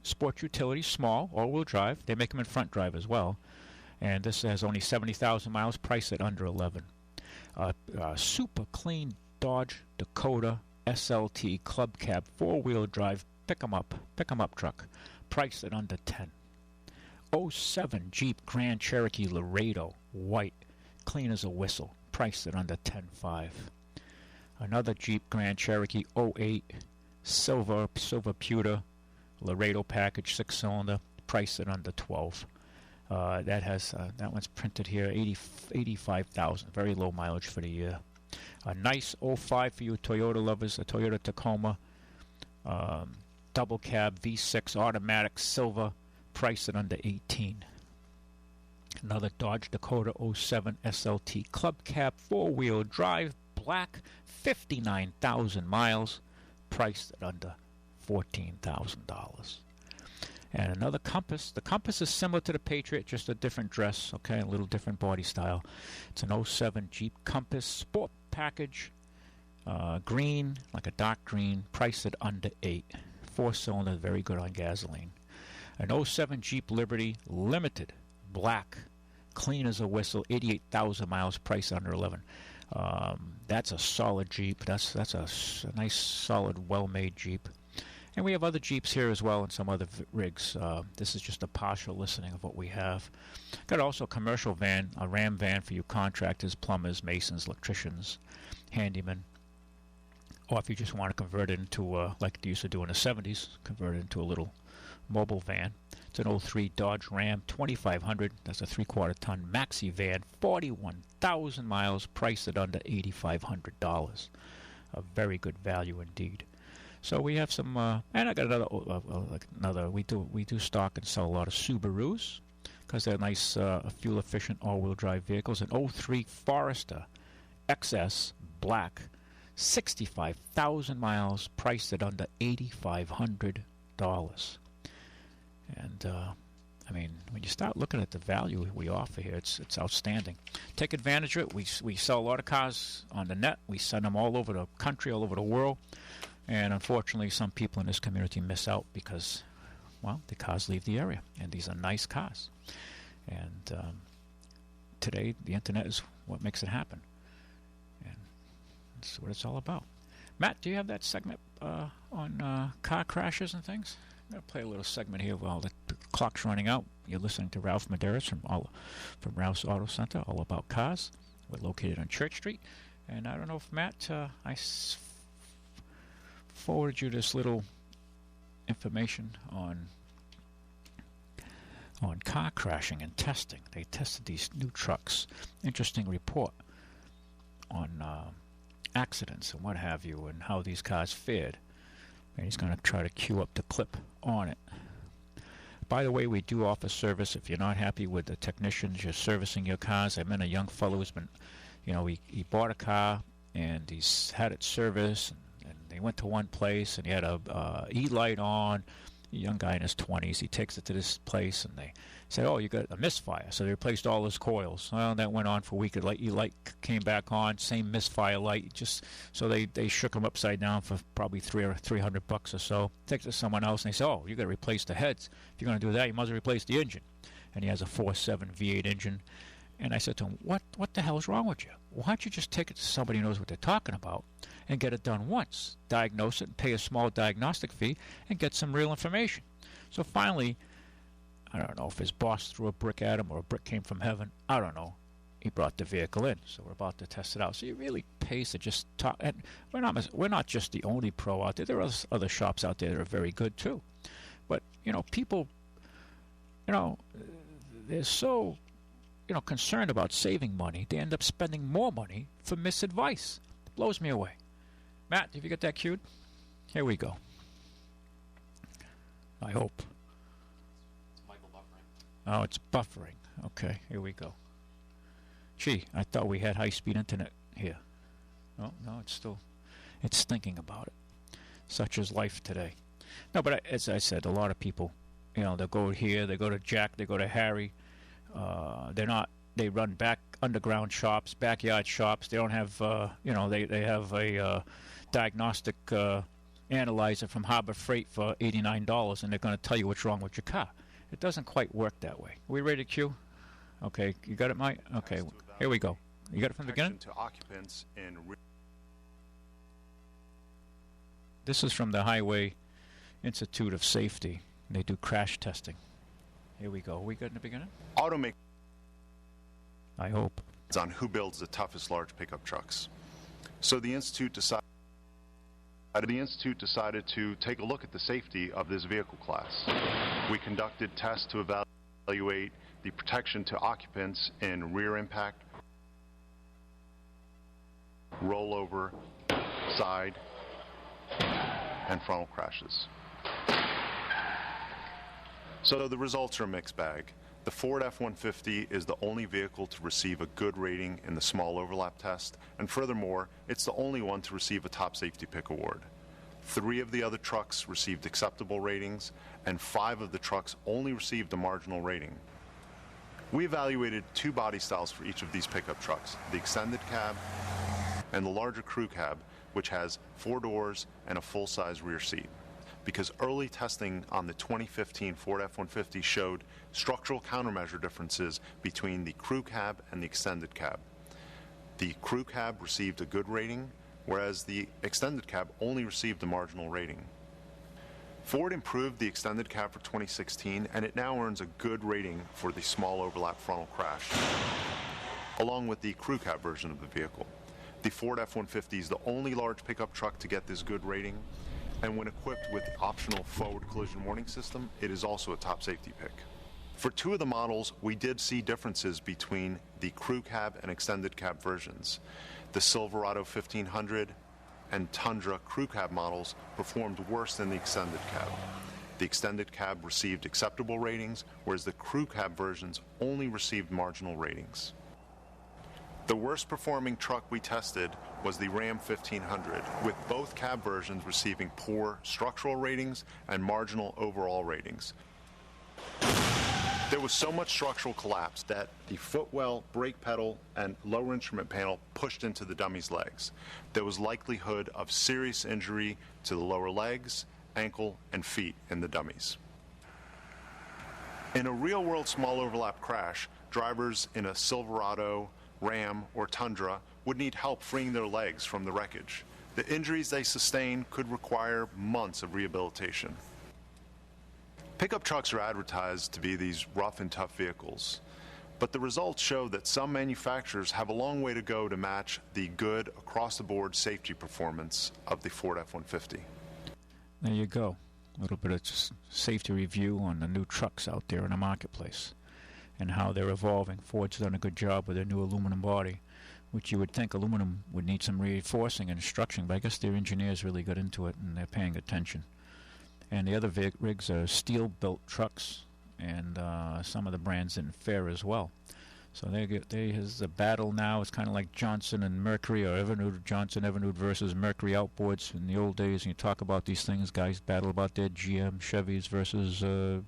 sport utility, small, all-wheel drive. They make them in front drive as well. And this has only 70,000 miles, priced at under $11. Super clean Dodge Dakota SLT Club Cab, four-wheel drive, pick 'em up truck, priced at under $10. '07 Jeep Grand Cherokee Laredo, white, clean as a whistle, priced at under $10.5. Another Jeep Grand Cherokee '08 silver pewter Laredo package, 6-cylinder, priced at under $12. That one's printed here, 85,000, very low mileage for the year. A nice '05 for you Toyota lovers, a Toyota Tacoma double cab V6 automatic silver, priced at under $18. Another Dodge Dakota '07 SLT Club Cab, four-wheel drive, black, 59,000 miles, priced at under $14,000. And another Compass. The Compass is similar to the Patriot, just a different dress, okay, a little different body style. It's an '07 Jeep Compass Sport Package, green, like a dark green, priced at under $8. 4-cylinder, very good on gasoline. An '07 Jeep Liberty Limited, black, clean as a whistle, 88,000 miles, priced under $11. That's a solid Jeep. That's a nice, solid, well-made Jeep. And we have other Jeeps here as well and some other rigs. This is just a partial listing of what we have. Got also a commercial van, a Ram van for you contractors, plumbers, masons, electricians, handymen. Or if you just want to convert it into, like they used to do in the 70s, convert it into a little mobile van. It's an '03 Dodge Ram 2500. That's a 3/4 ton maxi van, 41,000 miles, priced at under $8,500. A very good value indeed. So we have some, and I got another. We do stock and sell a lot of Subarus because they're nice, fuel efficient all-wheel drive vehicles. An '03 Forester XS black, 65,000 miles, priced at under $8,500. And I mean, when you start looking at the value we offer here, it's outstanding. Take advantage of it. We sell a lot of cars on the net. We send them all over the country, all over the world. And unfortunately, some people in this community miss out because, well, the cars leave the area. And these are nice cars. And today, the internet is what makes it happen. And that's what it's all about. Matt, do you have that segment on car crashes and things? I'm going to play a little segment here while the clock's running out. You're listening to Ralph Medeiros from Ralph's Auto Center, all about cars. We're located on Church Street. And I don't know if, Matt, I forwarded you this little information on car crashing and testing. They tested these new trucks. Interesting report on accidents and what have you, and how these cars fared. And he's going to try to cue up the clip on it. By the way, we do offer service. If you're not happy with the technicians, you're servicing your cars. I met a young fellow who's been, he bought a car and he's had it serviced, and they went to one place and he had a E-light on. A young guy in his 20s. He takes it to this place and they said, "Oh, you got a misfire." So they replaced all his coils. Well, that went on for a week. The E-light came back on, same misfire light. So they shook him upside down for probably $300 or so. Take it to someone else and they said, "Oh, you got to replace the heads. If you're going to do that, you must replace the engine." And he has a 4.7 V8 engine. And I said to him, what the hell's wrong with you? Why don't you just take it to somebody who knows what they're talking about and get it done once, diagnose it, and pay a small diagnostic fee, and get some real information? So finally, I don't know if his boss threw a brick at him or a brick came from heaven. I don't know. He brought the vehicle in, so we're about to test it out. So it really pays to just talk. And we're not just the only pro out there. There are other shops out there that are very good too. But people, they're so concerned about saving money, they end up spending more money for misadvice. It blows me away. Matt, have you got that cued? Here we go. I hope. It's Michael buffering. Oh, it's buffering. Okay, here we go. Gee, I thought we had high-speed internet here. Oh, no, it's thinking about it. Such is life today. No, but as I said, a lot of people, they'll go here, they go to Jack, they go to Harry. They run back underground shops, backyard shops. They don't have, they have a diagnostic analyzer from Harbor Freight for $89, and they're going to tell you what's wrong with your car. It doesn't quite work that way. Are we ready to cue? Okay, you got it, Mike? Okay, here we go. You got it from the beginning? To occupants in This is from the Highway Institute of Safety. They do crash testing. Here we go. We good in the beginning? automakers I hope. on who builds the toughest large pickup trucks. So the Institute decided to take a look at the safety of this vehicle class. We conducted tests to evaluate the protection to occupants in rear impact, rollover, side, and frontal crashes. So the results are a mixed bag. The Ford F-150 is the only vehicle to receive a good rating in the small overlap test, and furthermore, it's the only one to receive a top safety pick award. 3 of the other trucks received acceptable ratings, and 5 of the trucks only received a marginal rating. We evaluated 2 body styles for each of these pickup trucks, the extended cab and the larger crew cab, which has 4 doors and a full-size rear seat, because early testing on the 2015 Ford F-150 showed structural countermeasure differences between the crew cab and the extended cab. The crew cab received a good rating, whereas the extended cab only received a marginal rating. Ford improved the extended cab for 2016, and it now earns a good rating for the small overlap frontal crash, along with the crew cab version of the vehicle. The Ford F-150 is the only large pickup truck to get this good rating, and when equipped with the optional forward collision warning system, it is also a top safety pick. For 2 of the models, we did see differences between the crew cab and extended cab versions. The Silverado 1500 and Tundra crew cab models performed worse than the extended cab. The extended cab received acceptable ratings, whereas the crew cab versions only received marginal ratings. The worst performing truck we tested was the Ram 1500, with both cab versions receiving poor structural ratings and marginal overall ratings. There was so much structural collapse that the footwell, brake pedal, and lower instrument panel pushed into the dummy's legs. There was likelihood of serious injury to the lower legs, ankle, and feet in the dummies. In a real-world small overlap crash, drivers in a Silverado, Ram, or Tundra would need help freeing their legs from the wreckage. The injuries they sustain could require months of rehabilitation. Pickup trucks are advertised to be these rough and tough vehicles, but the results show that some manufacturers have a long way to go to match the good across-the-board safety performance of the Ford F-150. There you go. A little bit of just safety review on the new trucks out there in the marketplace and how they're evolving. Ford's done a good job with their new aluminum body, which you would think aluminum would need some reinforcing and structuring, but I guess their engineers really got into it and they're paying attention. And the other rigs are steel-built trucks, and some of the brands didn't fare as well. So there's a battle now. It's kind of like Johnson and Mercury, or Johnson Evinrude versus Mercury outboards. In the old days, when you talk about these things, guys battle about their GM Chevys versus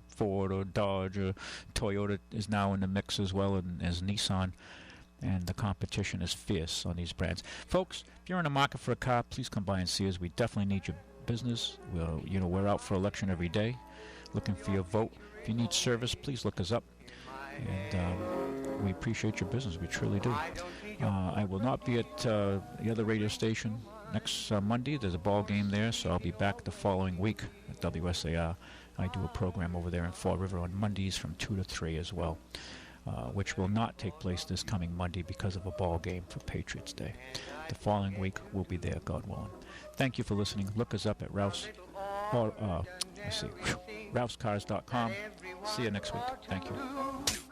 Ford or Dodge, or Toyota is now in the mix as well, and as Nissan. And the competition is fierce on these brands. Folks, if you're in the market for a car, please come by and see us. We definitely need your business. We're out for election every day, looking for your vote. If you need service, please look us up. And we appreciate your business. We truly do. I will not be at the other radio station next Monday. There's a ball game there, so I'll be back the following week at WSAR. I do a program over there in Fall River on Mondays from 2 to 3 as well, which will not take place this coming Monday because of a ball game for Patriots Day. The following week, we'll be there, God willing. Thank you for listening. Look us up at Ralph's, or, RalphsCars.com. See you next week. Thank you.